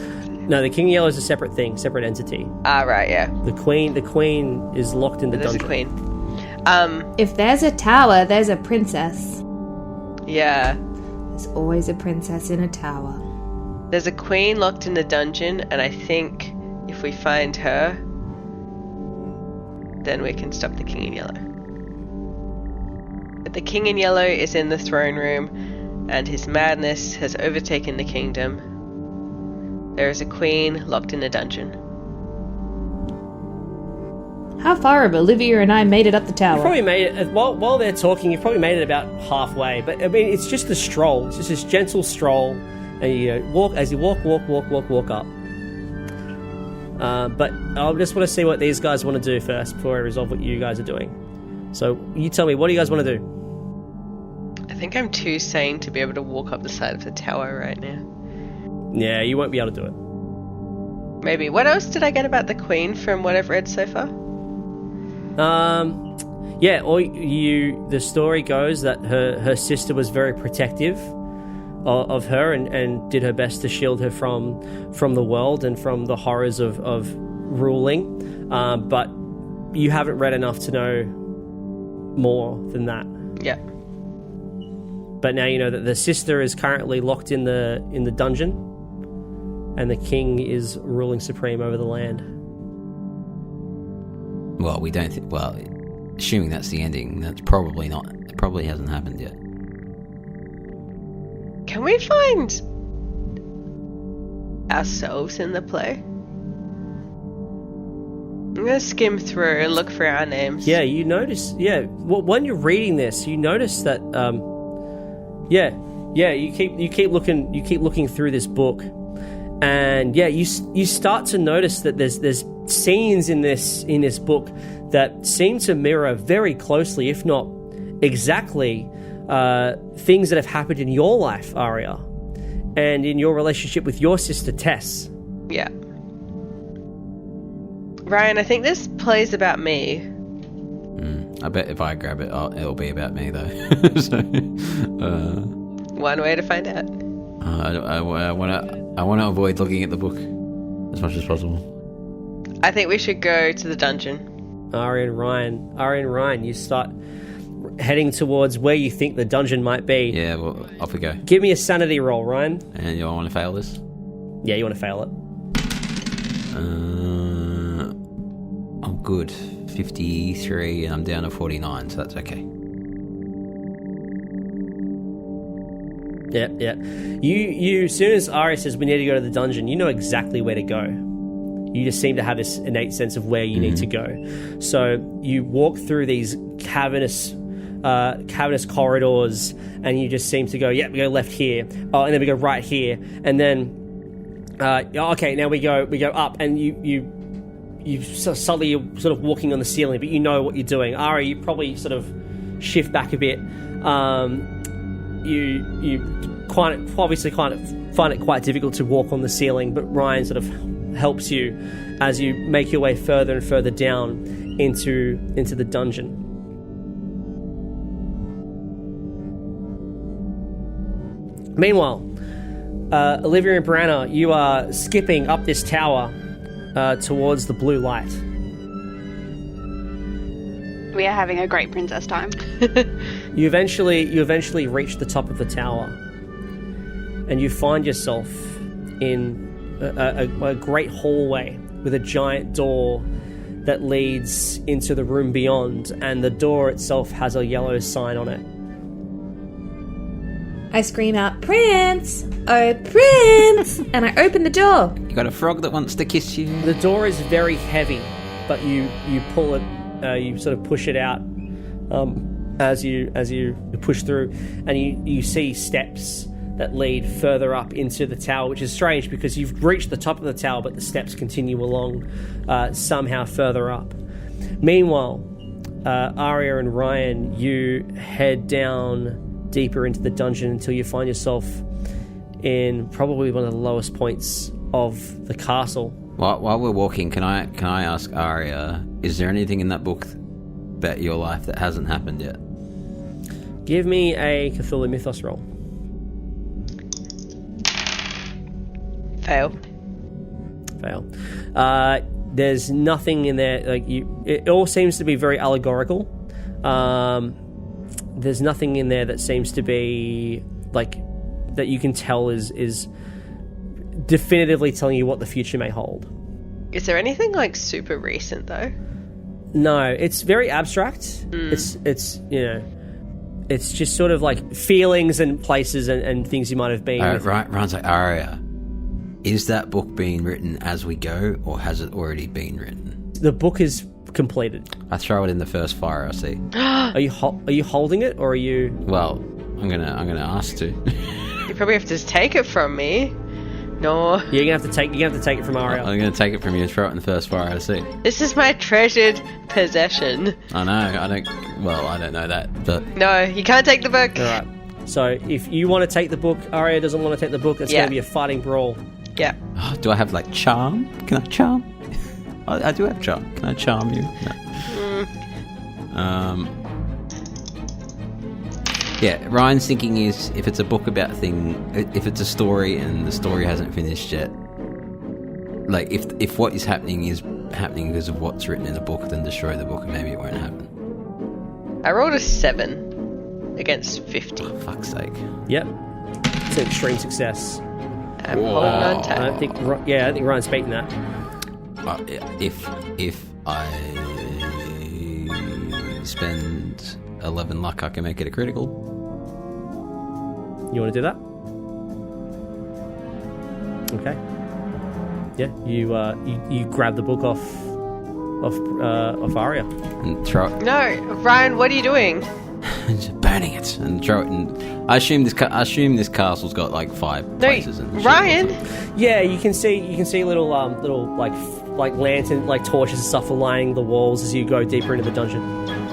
No, the King in Yellow is a separate thing, separate entity. Ah, right, yeah. The queen is locked in the There's dungeon. a queen. If there's a tower, there's a princess. Yeah. There's always a princess in a tower. There's a queen locked in the dungeon, and I think if we find her, then we can stop the king in yellow. But the king in yellow is in the throne room, and his madness has overtaken the kingdom. There is a queen locked in a dungeon. How far have Olivia and I made it up the tower? You probably made it, while they're talking, you've probably made it about halfway. But, I mean, it's just a stroll. It's just this gentle stroll. And you walk up. But I just want to see what these guys want to do first before I resolve what you guys are doing. So you tell me, what do you guys want to do? I think I'm too sane to be able to walk up the side of the tower right now. Yeah, you won't be able to do it. Maybe. What else did I get about the queen from what I've read so far? Yeah, the story goes that her sister was very protective of her and did her best to shield her from the world and from the horrors of ruling. But you haven't read enough to know more than that. Yeah. But now you know that the sister is currently locked in the dungeon, and the king is ruling supreme over the land. Well, we don't think... Well, assuming that's the ending, that's probably not... It probably hasn't happened yet. Can we find ourselves in the play? I'm going to skim through and look for our names. Yeah, you notice... Yeah, well, when you're reading this, you notice that... you keep looking through this book, and yeah, you start to notice that there's scenes in this book that seem to mirror very closely, if not exactly, things that have happened in your life, Aria, and in your relationship with your sister Tess. Yeah. Ryan, I think this play's about me. I bet if I grab it, it'll be about me though. So, one way to find out. I want to avoid looking at the book as much as possible. I think we should go to the dungeon. Aria and Ryan, you start heading towards where you think the dungeon might be. Yeah, well, off we go. Give me a sanity roll, Ryan. And you want to fail this? Yeah, you want to fail it. Oh, good. 53, and I'm down to 49, so that's okay. Yeah. You as soon as Aria says we need to go to the dungeon, you know exactly where to go. You just seem to have this innate sense of where you need to go. So you walk through these cavernous corridors, and you just seem to go, we go left here. Oh, and then we go right here, and then okay, now we go up, and you suddenly you're sort of walking on the ceiling, but you know what you're doing. Aria, you probably sort of shift back a bit. You obviously find it quite difficult to walk on the ceiling, but Ryan sort of helps you as you make your way further and further down into the dungeon. Meanwhile, Olivia and Brianna, you are skipping up this tower towards the blue light. We are having a great princess time. You eventually reach the top of the tower, and you find yourself in a great hallway with a giant door that leads into the room beyond, and the door itself has a yellow sign on it. I scream out, "Prince! Oh, Prince!" and I open the door. You got a frog that wants to kiss you? The door is very heavy, but you pull it, you sort of push it out as you push through, and you see steps that lead further up into the tower, which is strange because you've reached the top of the tower, but the steps continue along somehow further up. Meanwhile, Aria and Ryan, you head down deeper into the dungeon until you find yourself in probably one of the lowest points of the castle. While we're walking, can I ask Aria, is there anything in that book about your life that hasn't happened yet? Give me a Cthulhu Mythos roll. Fail. There's nothing in there. It all seems to be very allegorical. There's nothing in there that seems to be that you can tell is definitively telling you what the future may hold. Is there anything super recent though? No, it's very abstract. It's it's just sort of feelings and places and things you might have been. Ryan's like, Aria, is that book being written as we go, or has it already been written? The book is completed. I throw it in the first fire I see. Are you holding it, or are you? Well, I'm gonna ask to. You probably have to just take it from me. No. You're gonna have to take it from Aria. I'm gonna take it from you and throw it in the first fire I see. This is my treasured possession. I know. I don't know that, but No, you can't take the book. All right. So if you want to take the book, Aria doesn't want to take the book. It's going to be a fighting brawl. Yeah. Oh, do I have charm? Can I charm? I do have charm. Can I charm you? No. Yeah, Ryan's thinking is if it's a book about if it's a story and the story hasn't finished yet, if what is happening because of what's written in the book, then destroy the book and maybe it won't happen. I rolled a 7 against 50. Oh, fuck's sake. Yep. It's an extreme success. I'm holding on tight. I think Ryan's beating that. If I spend 11 luck, I can make it a critical. You want to do that? Okay. Yeah, you grab the book off Aria and throw it. No, Ryan, what are you doing? Just burning it and throw it. And I assume this castle's got 5 places. And Ryan. Yeah, you can see little lantern torches and stuff lining the walls as you go deeper into the dungeon.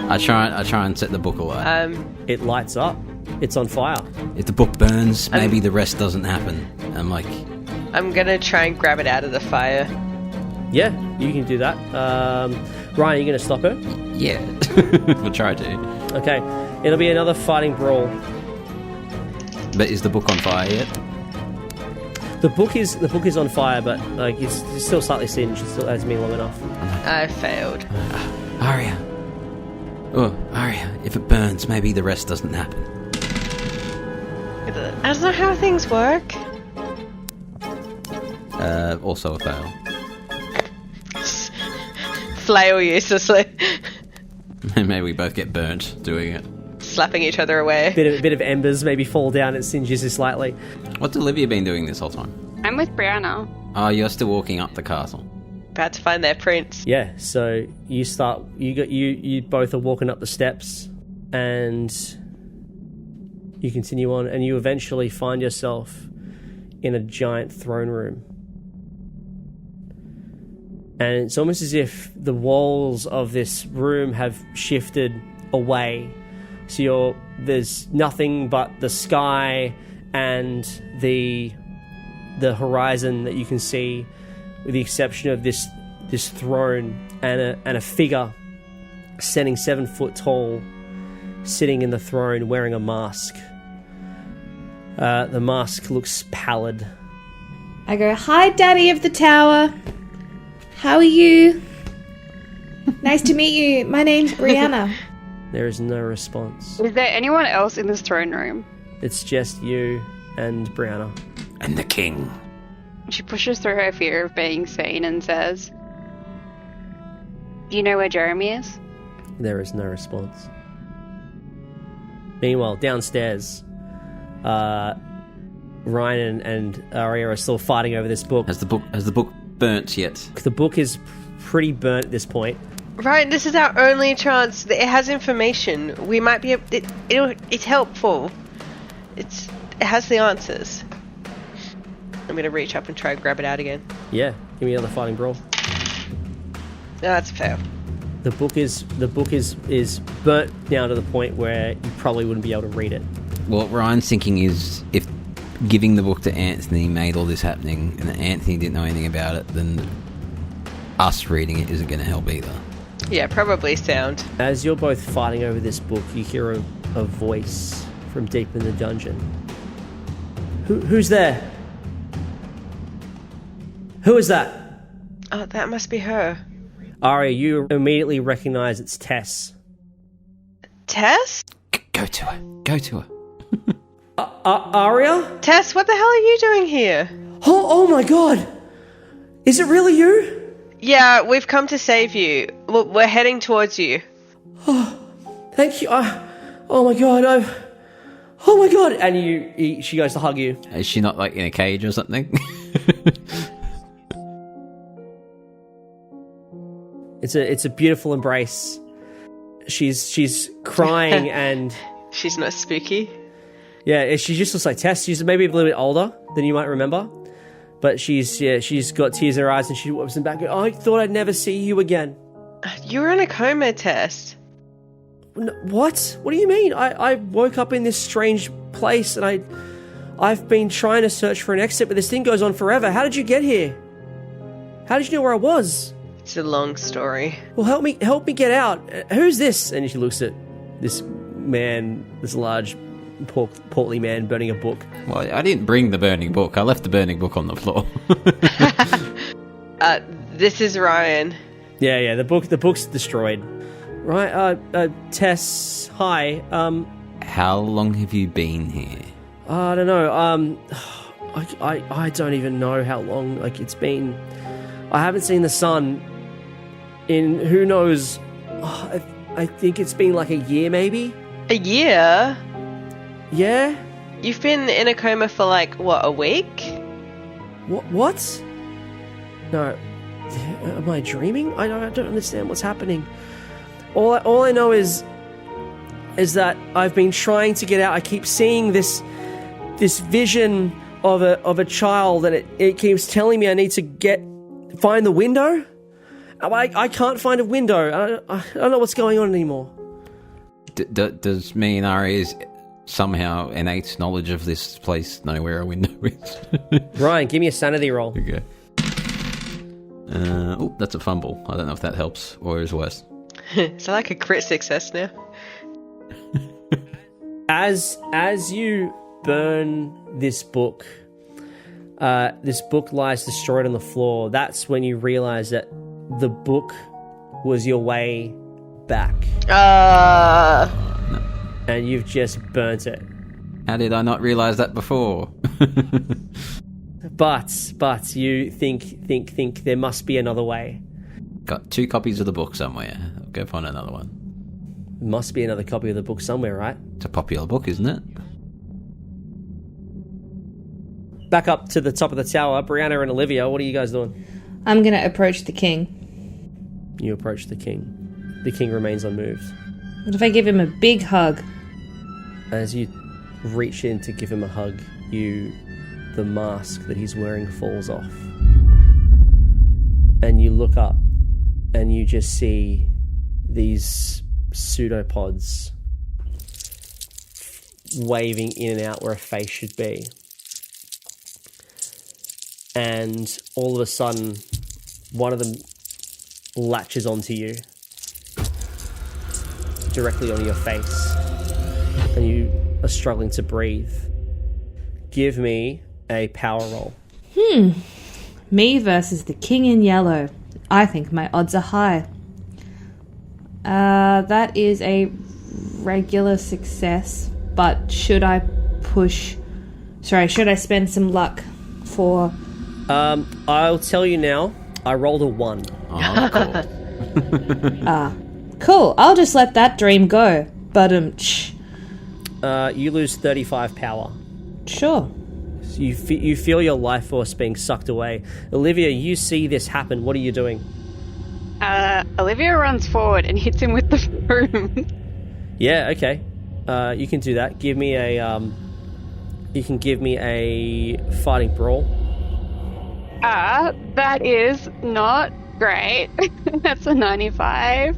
I try and set the book alight. It lights up. It's on fire. If the book burns, maybe the rest doesn't happen. I'm gonna try and grab it out of the fire. Yeah, you can do that. Ryan, are you gonna stop her? Yeah, we'll try to. Okay, it'll be another fighting brawl. But is the book on fire yet? The book is on fire, but it's still slightly singed. It still hasn't been long enough. I failed. Aria. Oh, Aria, if it burns, maybe the rest doesn't happen. That's not how things work. Also a fail. Flail uselessly. Maybe we both get burnt doing it. Slapping each other away. Bit of embers maybe fall down and singes you slightly. What's Olivia been doing this whole time? I'm with Brianna. Oh, you're still walking up the castle. About to find their prince. Yeah, so you both are walking up the steps and you continue on and you eventually find yourself in a giant throne room. And it's almost as if the walls of this room have shifted away. So there's nothing but the sky and the horizon that you can see, with the exception of this throne and a figure standing 7 foot tall, sitting in the throne wearing a mask. The mask looks pallid. I go, "Hi, Daddy of the Tower. How are you? Nice to meet you. My name's Brianna." There is no response. Is there anyone else in this throne room? It's just you and Brianna. And the king. She pushes through her fear of being seen and says, Do you know where Jeremy is? There is no response. Meanwhile, downstairs, Ryan and Aria are still fighting over this book. Has the book burnt yet? The book is pretty burnt at this point. Right, this is our only chance. It has information. We might be. It's helpful. It has the answers. I'm gonna reach up and try and grab it out again. Yeah, give me another fighting brawl. No, that's fair. The book is burnt down to the point where you probably wouldn't be able to read it. What Ryan's thinking is, if giving the book to Anthony made all this happening, and Anthony didn't know anything about it, then us reading it isn't going to help either. Yeah, probably sound. As you're both fighting over this book, you hear a voice from deep in the dungeon. Who's there? Who is that? Oh, that must be her. Aria, you immediately recognize it's Tess. Tess? Go to her. Go to her. Aria? Tess, what the hell are you doing here? Oh my god! Is it really you? Yeah, we've come to save you. We're heading towards you. Oh, thank you. Oh my god, oh my god! And she goes to hug you. Is she not like in a cage or something? It's a beautiful embrace. She's crying and she's not spooky. Yeah, she just looks like Tess. She's maybe a little bit older than you might remember, but she's got tears in her eyes and she wipes them back. I thought I'd never see you again. You were in a coma, Tess. What? What do you mean? I woke up in this strange place and I've been trying to search for an exit, but this thing goes on forever. How did you get here? How did you know where I was? It's a long story. Well, help me get out. Who's this? And she looks at this man, this large, portly man burning a book. Well, I didn't bring the burning book. I left the burning book on the floor. This is Ryan. Yeah. The book's destroyed. Right. Tess. Hi. How long have you been here? I don't know. I don't even know how long. Like, it's been. I haven't seen the sun in who knows. I think it's been like a year, maybe. A year? Yeah. You've been in a coma for like what, a week? What? No. Am I dreaming? I don't understand what's happening. All I know is that I've been trying to get out. I keep seeing this vision of a child, and it keeps telling me I need to find the window. I can't find a window. I don't know what's going on anymore. Does me and Aria's somehow innate knowledge of this place know where a window is? Ryan, give me a sanity roll. Okay. That's a fumble. I don't know if that helps or is worse. Is that like a crit success now? As you burn this book lies destroyed on the floor. That's when you realize that the book was your way back. And you've just burnt it. How did I not realize that before? But you think there must be another way. Got 2 copies of the book somewhere. I'll go find another one. Must be another copy of the book somewhere, right? It's a popular book, isn't it? Back up to the top of the tower, Brianna and Olivia, what are you guys doing? I'm going to approach the king. You approach the king. The king remains unmoved. What if I give him a big hug? As you reach in to give him a hug, the mask that he's wearing falls off. And you look up and you just see these pseudopods waving in and out where a face should be. And all of a sudden, one of them latches onto you, directly on your face, and you are struggling to breathe. Give me a power roll. Me versus the king in yellow. I think my odds are high. That is a regular success, but should I spend some luck for... I'll tell you now, I rolled a 1. Oh, cool. Cool. I'll just let that dream go. But You lose 35 power. Sure. So you feel your life force being sucked away. Olivia, you see this happen. What are you doing? Olivia runs forward and hits him with the broom. Yeah, okay. You can do that. Give me a you can give me a fighting brawl. That is not great. That's a 95.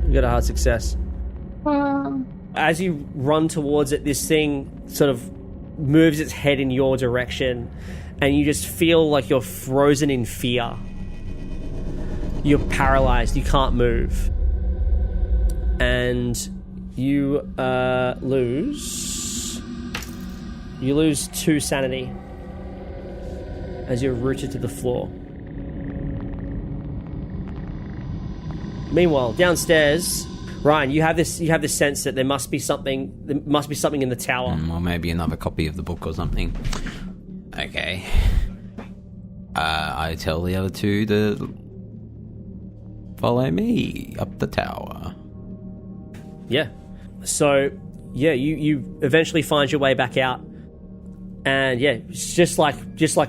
You got a hard success. As you run towards it, this thing sort of moves its head in your direction, and you just feel like you're frozen in fear. You're paralyzed. You can't move. And you lose 2 sanity as you're rooted to the floor. Meanwhile, downstairs, Ryan, you have this sense that there must be something in the tower. Or maybe another copy of the book or something. Okay. I tell the other two to follow me up the tower. Yeah. So, yeah, you eventually find your way back out. And yeah, it's just like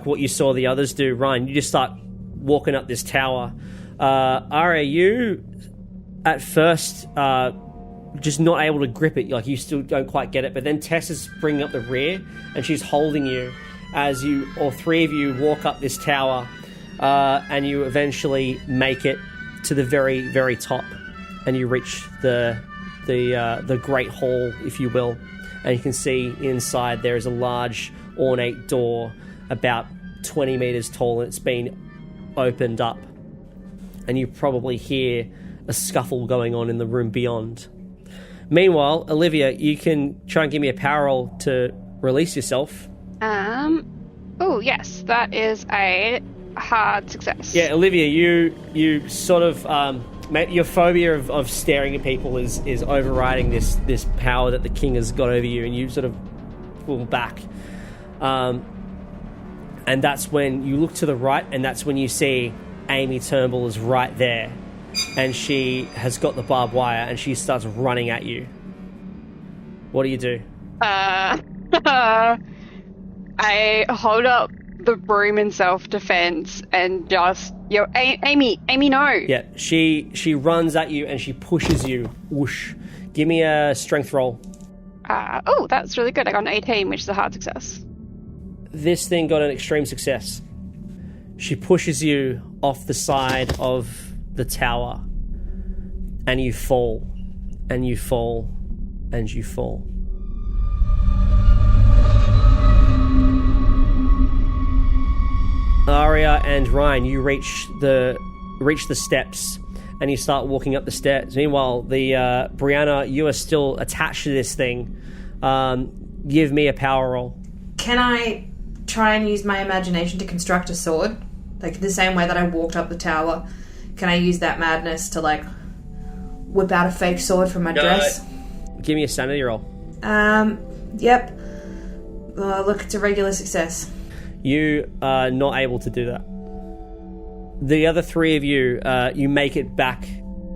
what you saw the others do, Ryan. You just start walking up this tower. Aria, you at first just not able to grip it, like you still don't quite get it, but then Tess is bringing up the rear and she's holding you as you, all three of you, walk up this tower, and you eventually make it to the very, very top, and you reach the Great Hall, if you will, and you can see inside there is a large ornate door about 20 meters tall, and it's been opened up, and you probably hear a scuffle going on in the room beyond. Meanwhile, Olivia, you can try and give me a power roll to release yourself. Oh yes, that is a hard success. Yeah, Olivia, you sort of your phobia of staring at people is overriding this power that the king has got over you, and you sort of pull back. And that's when you look to the right, and that's when you see Amy Turnbull is right there, and she has got the barbed wire, and she starts running at you. What do you do? I hold up the broom in self-defense and just, Amy, no. Yeah, she runs at you and she pushes you. Whoosh. Give me a strength roll. Oh, that's really good. I got an 18, which is a hard success. This thing got an extreme success. She pushes you off the side of the tower, and you fall, and you fall, and you fall. Aria and Ryan, you reach the steps, and you start walking up the stairs. Meanwhile, Brianna, you are still attached to this thing. Give me a power roll. Can I try and use my imagination to construct a sword? Like the same way that I walked up the tower. Can I use that madness to like whip out a fake sword from my dress? Give me a sanity roll. Yep. Look, it's a regular success. You are not able to do that. The other three of you, you make it back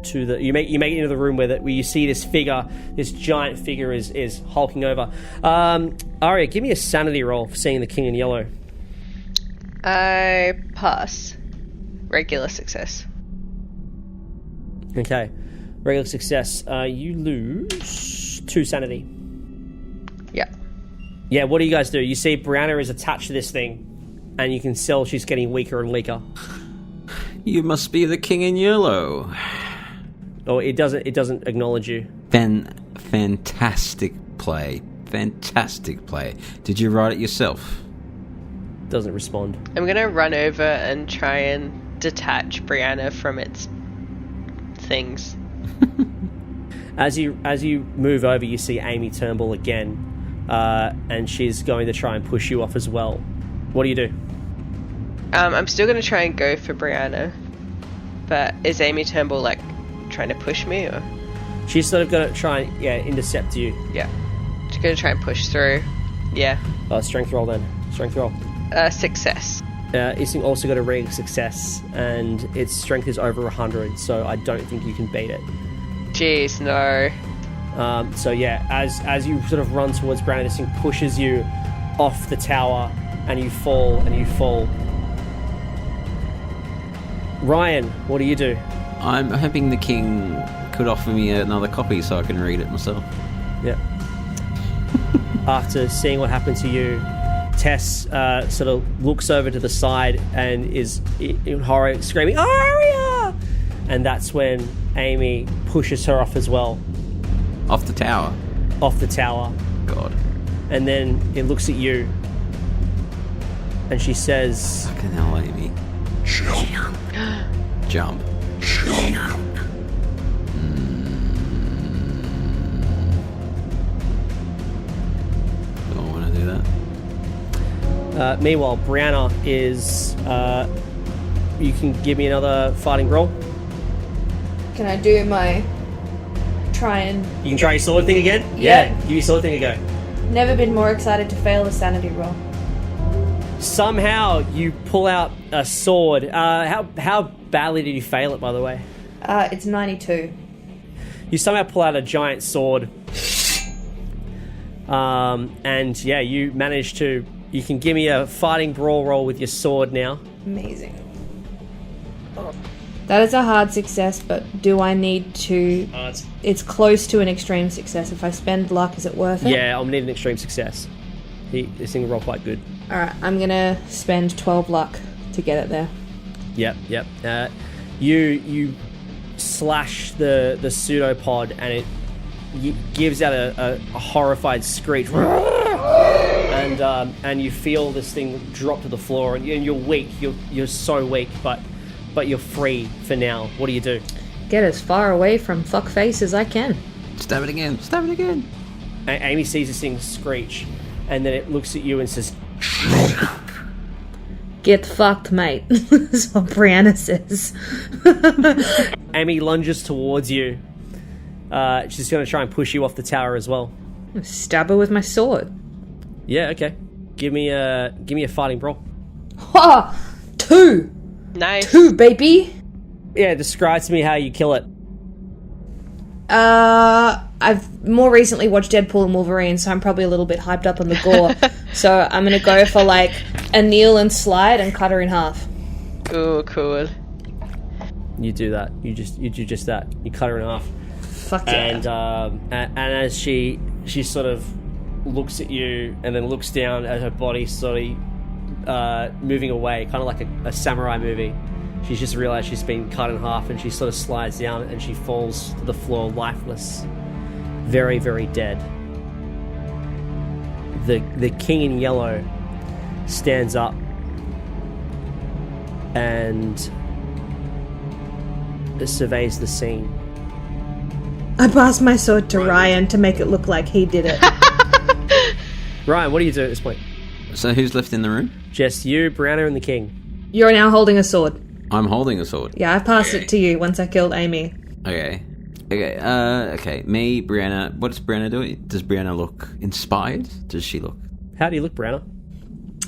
to the. You make it into the room where you see this figure, this giant figure is hulking over. Aria, give me a sanity roll for seeing the king in yellow. I pass. Regular success. Okay, regular success. You lose 2 sanity. Yeah. Yeah, what do you guys do? You see Brianna is attached to this thing, and you can tell she's getting weaker and weaker. You must be the king in yellow. Oh, it doesn't acknowledge you. Fantastic play. Fantastic play. Did you write it yourself? Doesn't respond. I'm gonna run over and try and detach Brianna from its things. As you move over, you see Amy Turnbull again. And she's going to try and push you off as well. What do you do? I'm still going to try and go for Brianna. But is Amy Turnbull, like, trying to push me, or...? She's sort of going to try and, intercept you. Yeah. She's going to try and push through. Yeah. Strength roll then. Strength roll. Success. It's also got a rating success, and its strength is over 100, so I don't think you can beat it. Jeez, no. So yeah, as you sort of run towards Brianna, this thing pushes you off the tower, and you fall, Ryan, what do you do? I'm hoping the king could offer me another copy so I can read it myself. Yeah. After seeing what happened to you, Tess sort of looks over to the side and is in horror screaming, Aria! And that's when Amy pushes her off as well. Off the tower? Off the tower. God. And then it looks at you and she says, Fucking hell, Amy. Jump. Jump. Jump. Do I want to do that? Meanwhile, Brianna is... you can give me another fighting roll. Can I do my try and... You can try your sword thing again? Yeah. Give your sword thing a go. Never been more excited to fail a sanity roll. Somehow you pull out a sword. How badly did you fail it, by the way? It's 92. You somehow pull out a giant sword. And yeah, you manage to... You can give me a fighting brawl roll with your sword now. Amazing. That is a hard success, but do I need to... It's close to an extreme success. If I spend luck, is it worth it? Yeah, I'll need an extreme success. This thing will roll quite good. Alright, I'm gonna spend 12 luck to get it there. Yep. You slash the pseudopod and it gives out a horrified screech. And you feel this thing drop to the floor, and you're weak. You're so weak, but you're free for now. What do you do? Get as far away from fuckface as I can. Stab it again. Stab it again. Amy sees this thing screech, and then it looks at you and says, Get fucked, mate. That's what Brianna says. Amy lunges towards you. She's going to try and push you off the tower as well. Stab her with my sword. Yeah, okay. Give me a fighting brawl. Ha! 2! Nice. 2, baby! Yeah, describe to me how you kill it. I've more recently watched Deadpool and Wolverine, so I'm probably a little bit hyped up on the gore. So I'm gonna go for like a kneel and slide and cut her in half. Ooh, cool. You do that. You do just that. You cut her in half. Fuck yeah. And as she sort of looks at you and then looks down at her body slowly moving away, kind of like a samurai movie. She's just realised she's been cut in half, and she sort of slides down and she falls to the floor lifeless. Very, very dead. The king in yellow stands up and surveys the scene. I pass my sword to Ryan to make it look like he did it. Ryan, what do you do at this point? So who's left in the room? Just you, Brianna, and the king. You're now holding a sword. I'm holding a sword. Yeah, I passed it to you once I killed Amy. Okay. Me, Brianna. What does Brianna do? Does Brianna look inspired? Does she look? How do you look, Brianna?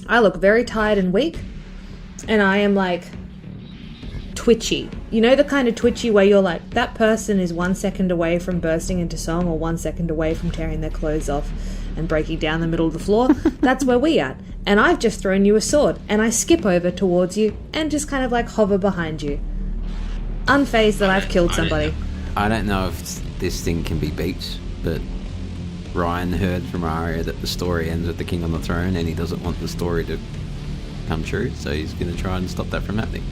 I look very tired and weak, and I am like twitchy. You know the kind of twitchy where you're like, that person is 1 second away from bursting into song or 1 second away from tearing their clothes off and breaking down the middle of the floor? That's where we at. And I've just thrown you a sword, and I skip over towards you and just kind of like hover behind you, unfazed that I've killed somebody. I don't know if this thing can be beat, but Ryan heard from Aria that the story ends with the king on the throne, and he doesn't want the story to come true, so he's going to try and stop that from happening.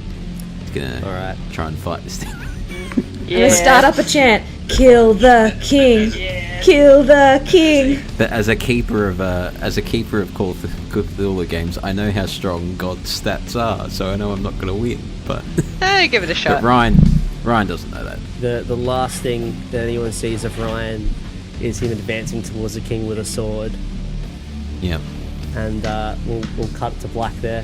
He's going to try and fight this thing. I'm gonna start up a chant. Kill the king. Kill the king. But as a keeper of Call of Cthulhu games, I know how strong God's stats are, so I know I'm not going to win. But give it a shot. But Ryan doesn't know that. The last thing that anyone sees of Ryan is him advancing towards the king with a sword. Yep. And we'll cut to black there.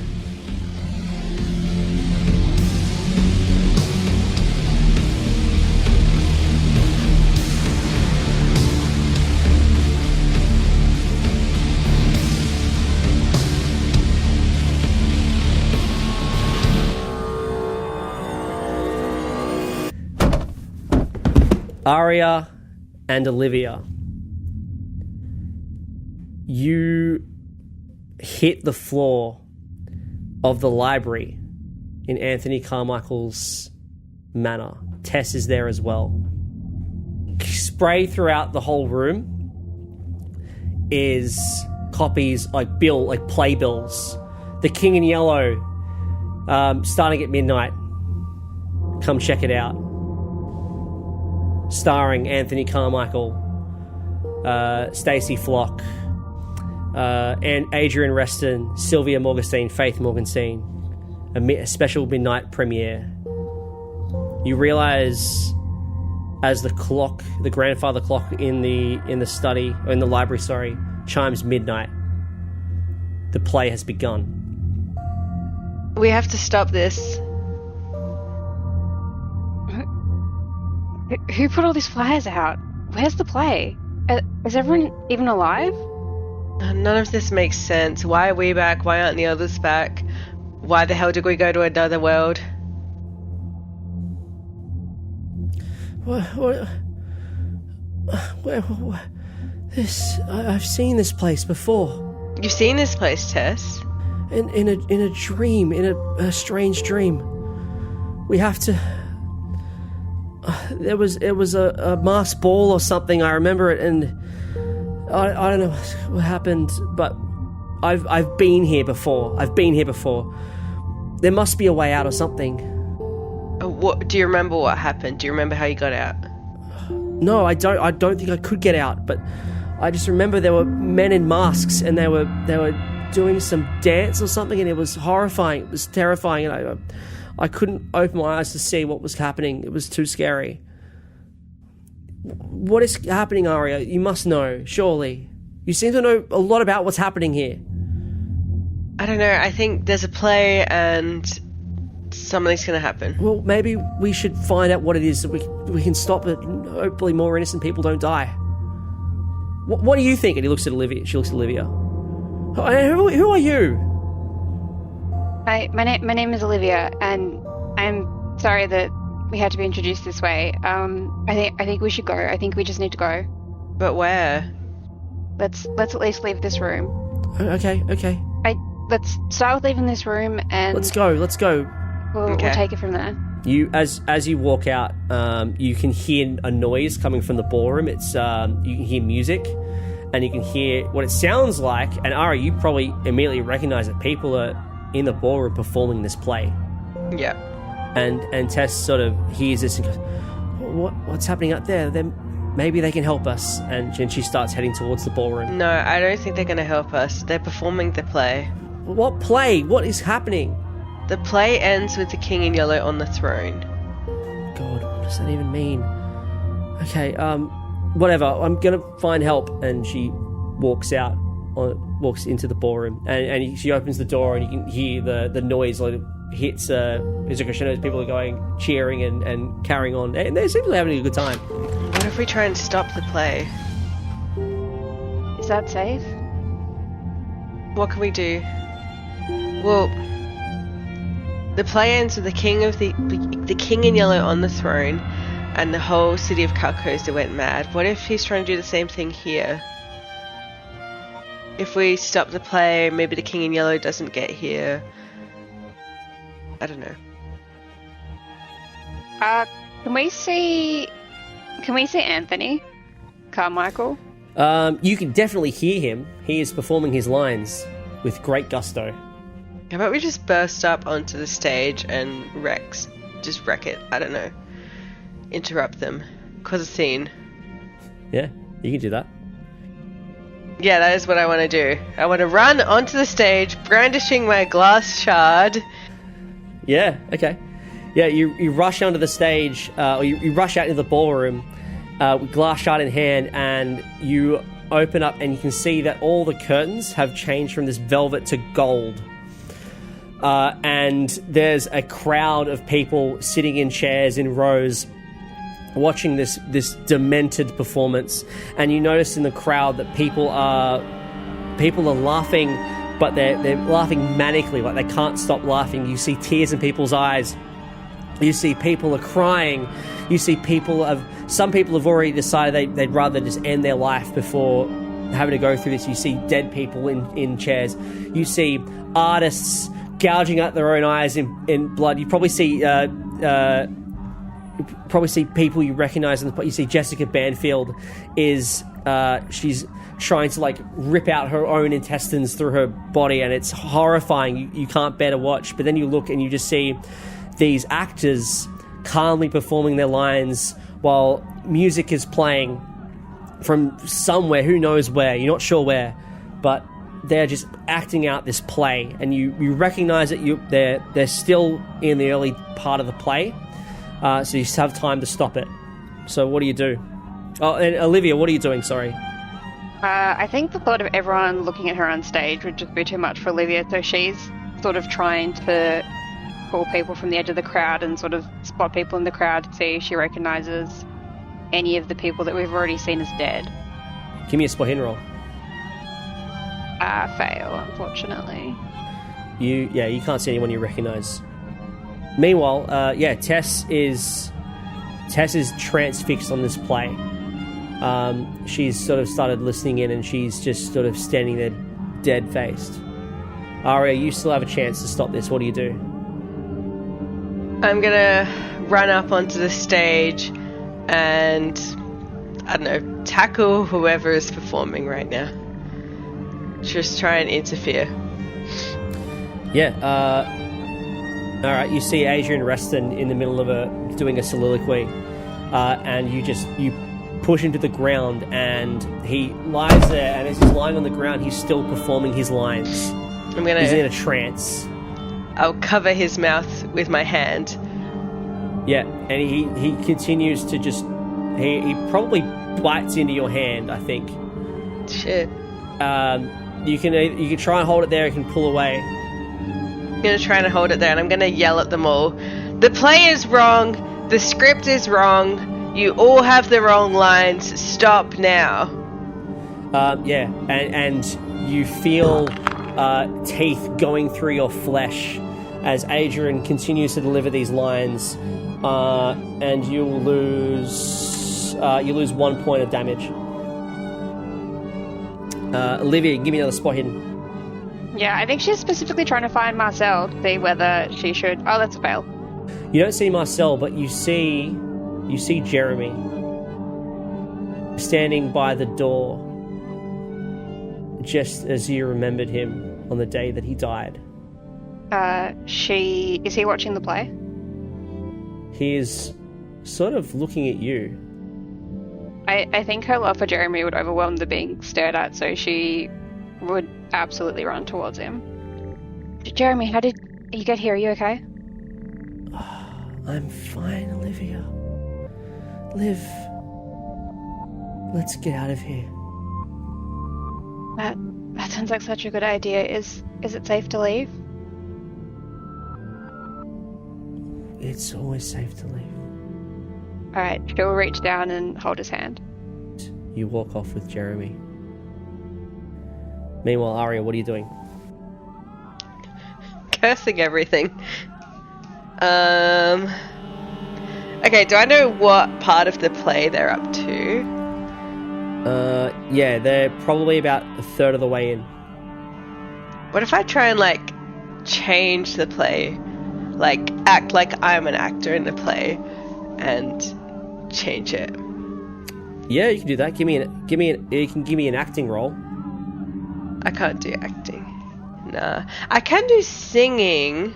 Aria and Olivia, you hit the floor of the library in Anthony Carmichael's manor. Tess is there as well. Spray throughout the whole room is copies like playbills. The King in Yellow, starting at midnight. Come check it out. Starring Anthony Carmichael, Stacey Flock, and Adrian Reston, Sylvia Morgenstein, Faith Morgenstein. A special midnight premiere. You realise as the clock, the grandfather clock in the study, or in the library, sorry, chimes midnight, the play has begun. We have to stop this. Who put all these flyers out? Where's the play? Is everyone even alive? None of this makes sense. Why are we back? Why aren't the others back? Why the hell did we go to another world? I've seen this place before. You've seen this place, Tess? In a dream, in a strange dream. We have to. It was a masked ball or something. I remember it, and I don't know what happened, but I've been here before. There must be a way out or something. What do you remember? What happened? Do you remember how you got out? No, I don't think I could get out, but I just remember there were men in masks, and they were doing some dance or something, and it was horrifying. It was terrifying, and I couldn't open my eyes to see what was happening. It was too scary. What is happening, Aria? You must know, surely. You seem to know a lot about what's happening here. I don't know. I think there's a play and something's going to happen. Well, maybe we should find out what it is so we can stop it, and hopefully more innocent people don't die. What do you think? And he looks at Olivia. She looks at Olivia. Who are you? My name is Olivia, and I'm sorry that we had to be introduced this way. I think we should go. I think we just need to go. But where? Let's at least leave this room. Okay. Let's start with leaving this room, and Let's go. We'll take it from there. You, as you walk out, you can hear a noise coming from the ballroom. It's you can hear music, and you can hear what it sounds like. And Ari, you probably immediately recognize that people are in the ballroom performing this play. Yeah. And Tess sort of hears this and goes, "What's happening out there? Maybe they can help us." And she starts heading towards the ballroom. No, I don't think they're going to help us. They're performing the play. What play? What is happening? The play ends with the King in Yellow on the throne. God, what does that even mean? Okay, whatever. I'm gonna find help. And she walks into the ballroom, and she opens the door, and you can hear the noise like hits as a crescendo. People are going, cheering and carrying on, and they seem to be having a good time. What if we try and stop the play? Is that safe? What can we do? Well, the play ends with the King in Yellow on the throne, and the whole city of Carcosa went mad. What if he's trying to do the same thing here? If we stop the play, maybe the King in Yellow doesn't get here. I don't know. Can we see Anthony Carmichael? You can definitely hear him. He is performing his lines with great gusto. How about we just burst up onto the stage and wreck it? I don't know. Interrupt them. Cause a scene. Yeah, you can do that. Yeah, that is what I want to do. I want to run onto the stage, brandishing my glass shard. Yeah, okay. Yeah, you rush onto the stage, or you rush out into the ballroom with glass shard in hand, and you open up and you can see that all the curtains have changed from this velvet to gold. And there's a crowd of people sitting in chairs in rows watching this demented performance. And you notice in the crowd that people are laughing, but they're laughing manically, like they can't stop laughing. You see tears in people's eyes. You see people are crying. You see some people have already decided they'd rather just end their life before having to go through this. You see dead people in chairs. You see artists gouging out their own eyes in blood. You probably see people you recognize. You see Jessica Banfield she's trying to like rip out her own intestines through her body, and it's horrifying. You can't bear to watch. But then you look and you just see these actors calmly performing their lines while music is playing from somewhere, who knows where, you're not sure where, but they're just acting out this play, and you recognize that they're still in the early part of the play, so you just have time to stop it. So what do you do? Oh, and Olivia, what are you doing? Sorry. I think the thought of everyone looking at her on stage would just be too much for Olivia, so she's sort of trying to pull people from the edge of the crowd and sort of spot people in the crowd to see if she recognizes any of the people that we've already seen as dead. Give me a spot hidden roll. Fail, unfortunately. You can't see anyone you recognize. Meanwhile, Tess is transfixed on this play. She's sort of started listening in, and she's just sort of standing there dead-faced. Aria, you still have a chance to stop this. What do you do? I'm gonna run up onto the stage and, I don't know, tackle whoever is performing right now. Just try and interfere. Yeah, alright, you see Adrian Reston in the middle of doing a soliloquy, and you push him to the ground, and he lies there, and as he's lying on the ground, he's still performing his lines. He's in a trance. I'll cover his mouth with my hand. Yeah, and he continues to just... He probably bites into your hand, I think. Shit. You can try and hold it there, you can pull away. I'm going to try and hold it there, and I'm going to yell at them all. The play is wrong. The script is wrong. You all have the wrong lines. Stop now. And you feel teeth going through your flesh as Adrian continues to deliver these lines, and you lose 1 point of damage. Olivia, give me another spot hidden. Yeah, I think she's specifically trying to find Marcel, see whether she should... Oh, that's a fail. You don't see Marcel, but you see Jeremy standing by the door, just as you remembered him on the day that he died. Is he watching the play? He is sort of looking at you. I think her love for Jeremy would overwhelm the being stared at, so she would absolutely run towards him. Jeremy, how did you get here? Are you okay? I'm fine, Olivia. Liv, let's get out of here. That sounds like such a good idea. Is it safe to leave? It's always safe to leave. Alright, she'll reach down and hold his hand. You walk off with Jeremy. Meanwhile, Aria, what are you doing? Cursing everything. Okay, do I know what part of the play they're up to? Yeah, they're probably about a third of the way in. What if I try and, change the play? Act like I'm an actor in the play and change it? Yeah, you can do that. You can give me an acting role. I can't do acting. Nah. I can do singing.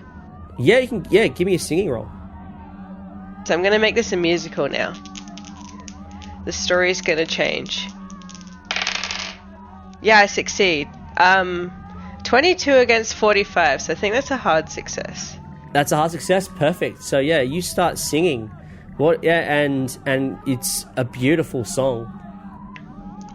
Yeah, you can. Yeah, give me a singing role. So I'm gonna make this a musical now. The story's gonna change. Yeah, I succeed. 22 against 45, so I think that's a hard success. That's a hard success. Perfect. So yeah, you start singing. And it's a beautiful song.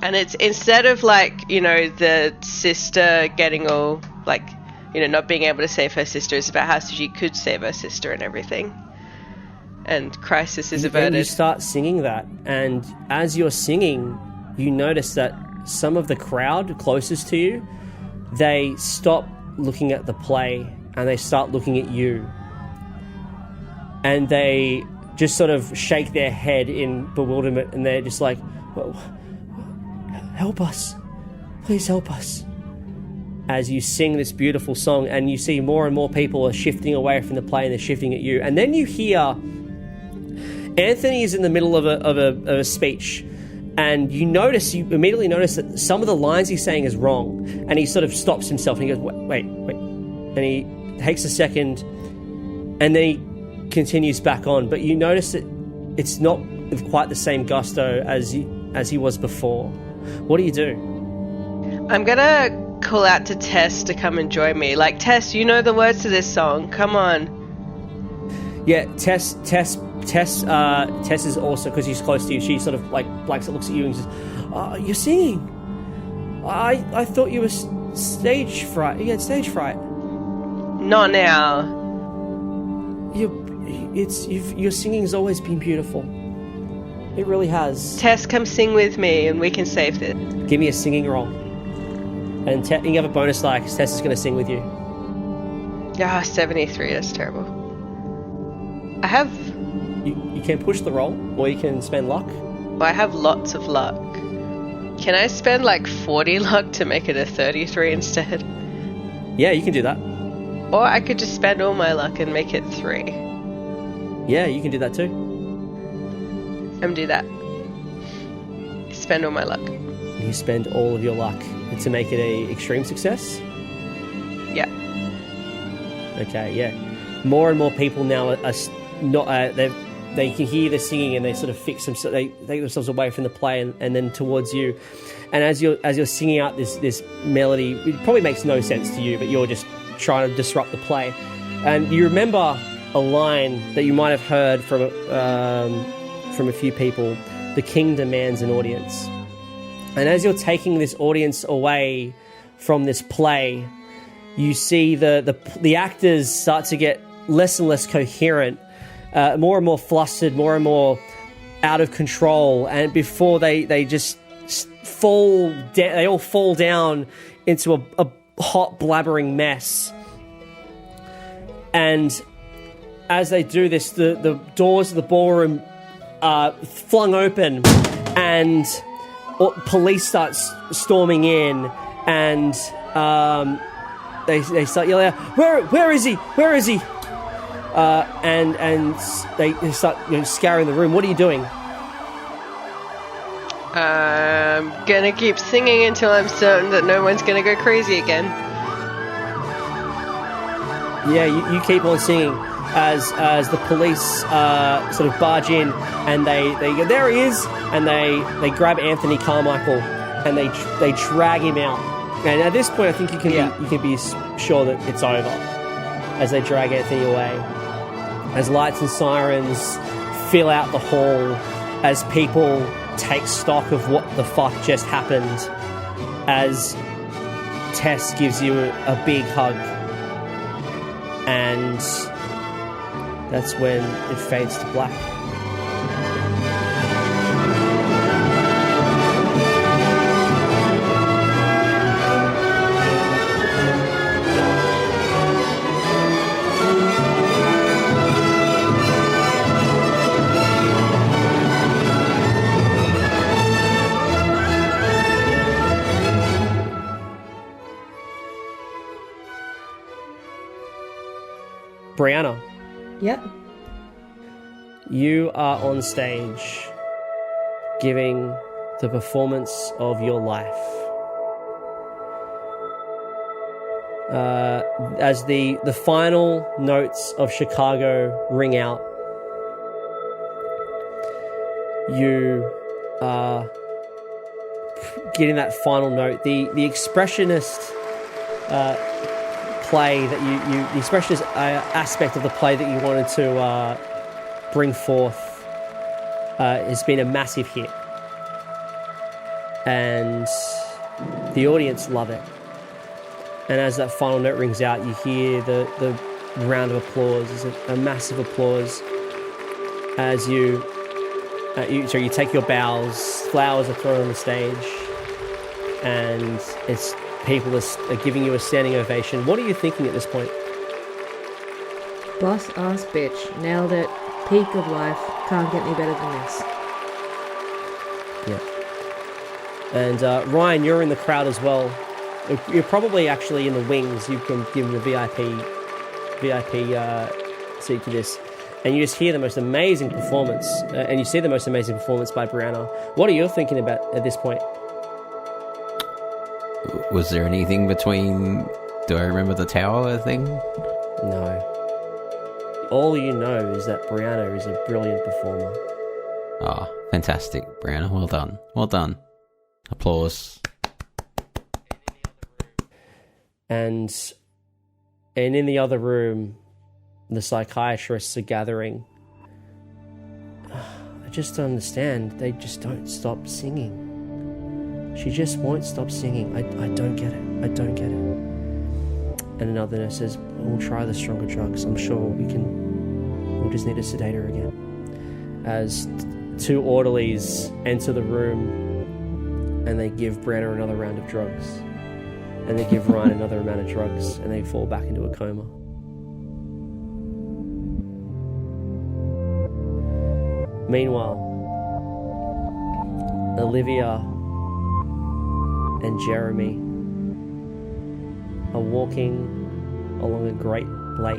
And it's instead of the sister getting all not being able to save her sister, it's about how she could save her sister and everything. And crisis is averted. And you start singing that, and as you're singing, you notice that some of the crowd closest to you, they stop looking at the play and they start looking at you. and they just sort of shake their head in bewilderment, and they're just like, help us. Please help us. As you sing this beautiful song, and you see more and more people are shifting away from the play, and they're shifting at you. And then you hear Anthony is in the middle of a speech, and you immediately notice that some of the lines he's saying is wrong, and he sort of stops himself, and he goes, wait. And he takes a second, and then he continues back on. But you notice that it's not with quite the same gusto as he was before. What do you do? I'm gonna call out to Tess to come and join me. Like, Tess, you know the words to this song. Come on. Yeah, Tess is also, because she's close to you, she sort of like looks at you and says, you're singing. I thought you were stage fright. You had stage fright. Not now. Your singing's always been beautiful. It really has. Tess, come sing with me and we can save this. Give me a singing roll. And you have a bonus die because Tess is going to sing with you. 73, that's terrible. I have... You can push the roll, or you can spend luck. I have lots of luck. Can I spend like 40 luck to make it a 33 instead? Yeah, you can do that. Or I could just spend all my luck and make it 3. Yeah, you can do that too. I'm gonna do that. Spend all my luck. You spend all of your luck to make it a extreme success? Yeah. Okay, yeah. More and more people now are not... they can hear the singing, and they sort of fix themselves. They take themselves away from the play and then towards you. And as you're singing out this melody, it probably makes no sense to you, but you're just trying to disrupt the play. And you remember a line that you might have heard from a few people: "The king demands an audience." And as you're taking this audience away from this play, you see the actors start to get less and less coherent, more and more flustered, more and more out of control. And before they just fall down, they all fall down into a hot blabbering mess. And as they do this, the doors of the ballroom are flung open, and police start storming in, and they start yelling out, "Where is he? Where is he?" And they start scouring the room. What are you doing? I'm gonna keep singing until I'm certain that no one's gonna go crazy again. Yeah, you keep on singing as the police sort of barge in, and they go, "There he is!" And they grab Anthony Carmichael and they drag him out. And at this point, I think you can be sure that it's over as they drag Anthony away. As lights and sirens fill out the hall, as people take stock of what the fuck just happened, as Tess gives you a big hug, and that's when it fades to black. Brianna. Yep. You are on stage giving the performance of your life. As the final notes of Chicago ring out, you are getting that final note. The expressionist play that the expressionist aspect of the play that you wanted to bring forth has been a massive hit, and the audience love it. And as that final note rings out, you hear the round of applause. It's a massive applause as you take your bows. Flowers are thrown on the stage, and people are giving you a standing ovation. What are you thinking at this point? Boss ass bitch. Nailed it. Peak of life. Can't get any better than this. Yeah. And Ryan, you're in the crowd as well. You're probably actually in the wings. You can give the VIP seat to this. And you just hear the most amazing performance. And you see the most amazing performance by Brianna. What are you thinking about at this point? Was there anything between... Do I remember the tower thing? No. All you know is that Brianna is a brilliant performer. Ah, fantastic, Brianna. Well done. Well done. Applause. And in the other room, the psychiatrists are gathering. I just don't understand. They just don't stop singing. She just won't stop singing. I don't get it. I don't get it. And another nurse says, we'll try the stronger drugs. I'm sure we'll just need to sedate her again. As two orderlies enter the room and they give Brianna another round of drugs. And they give Ryan another amount of drugs and they fall back into a coma. Meanwhile, Olivia and Jeremy are walking along a great lake.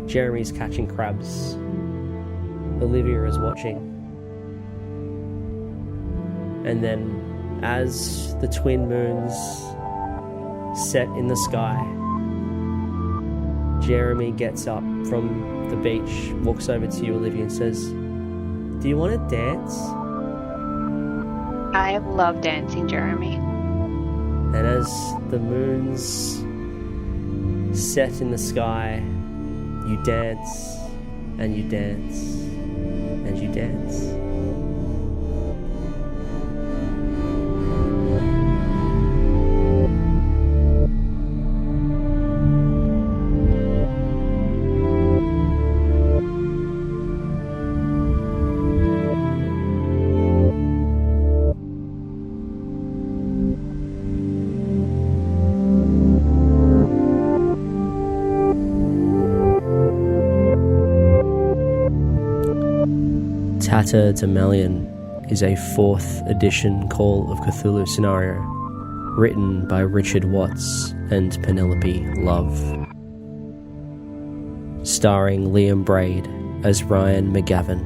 Jeremy's catching crabs. Olivia is watching. And then, as the twin moons set in the sky, Jeremy gets up from the beach, walks over to you, Olivia, and says, "Do you want to dance?" I love dancing, Jeremy. And as the moons set in the sky, you dance, and you dance, and you dance. Tatterdemalion is a 4th edition Call of Cthulhu scenario written by Richard Watts and Penelope Love. Starring Liam Braid as Ryan McGavin,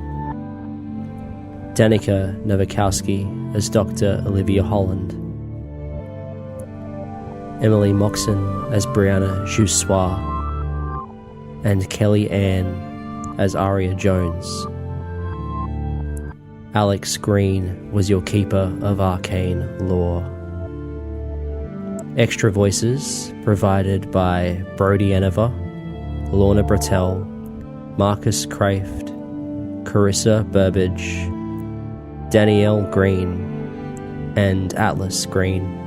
Danica Nowakowski as Dr. Olivia Holland, Emily Moxon as Brianna Jusuair, and Kelly Ann as Aria Jones. Alex Green was your keeper of arcane lore. Extra voices provided by Brody Enever, Lorna Brattel, Marcus Kraft, Carissa Burbage, Danielle Green, and Atlas Green.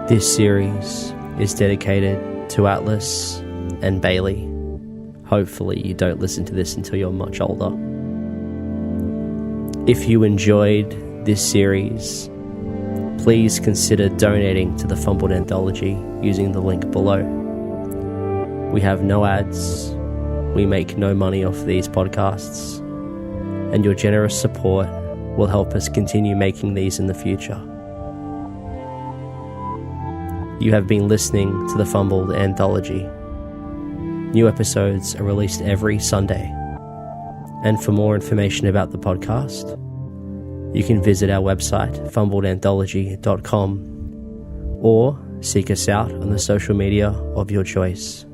This series is dedicated to Atlas and Bailey. Hopefully you don't listen to this until you're much older. If you enjoyed this series, please consider donating to the Fumbled Anthology using the link below. We have no ads, we make no money off these podcasts, and your generous support will help us continue making these in the future. You have been listening to the Fumbled Anthology. New episodes are released every Sunday. And for more information about the podcast, you can visit our website, fumbledanthology.com, or seek us out on the social media of your choice.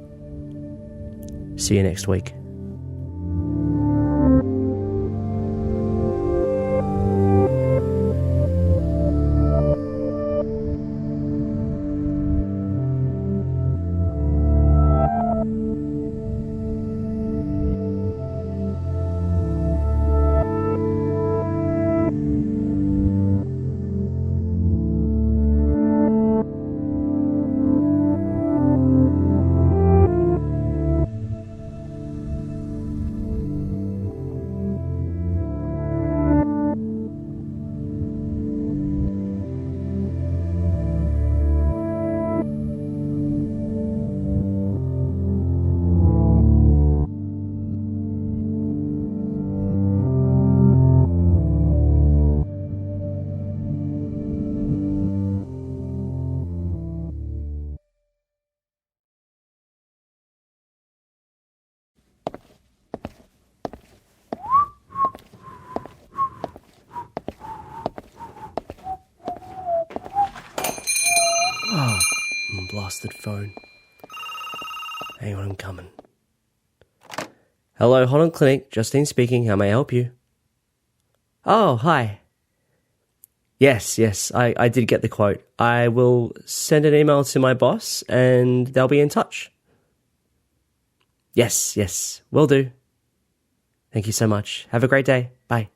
See you next week. bastard phone. Hang on, I'm coming. Hello, Holland Clinic. Justine speaking. How may I help you? Oh, hi. Yes, I did get the quote. I will send an email to my boss and they'll be in touch. Yes, will do. Thank you so much. Have a great day. Bye.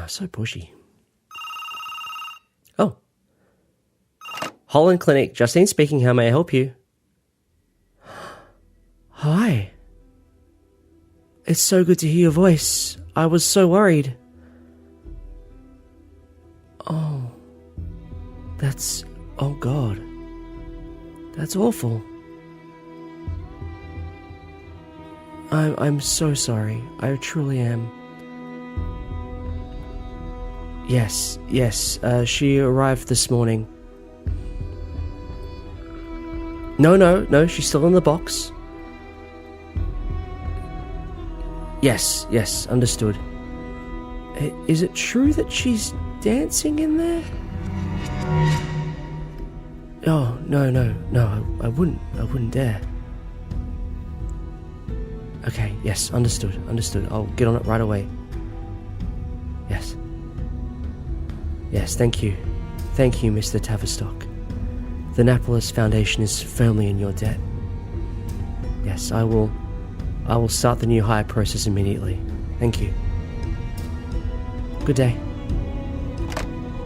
So pushy. Oh. Holland Clinic, Justine speaking. How may I help you? Hi. It's so good to hear your voice. I was so worried. Oh. Oh God. That's awful. I'm so sorry. I truly am. Yes, she arrived this morning. No, she's still in the box. Yes, understood. Is it true that she's dancing in there? Oh, no, I wouldn't dare. Okay, yes, understood. I'll get on it right away. Yes, thank you. Thank you, Mr. Tavistock. The Napolis Foundation is firmly in your debt. Yes, I will start the new hire process immediately. Thank you. Good day.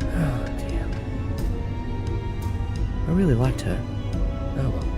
Oh, dear. I really liked her. Oh, well.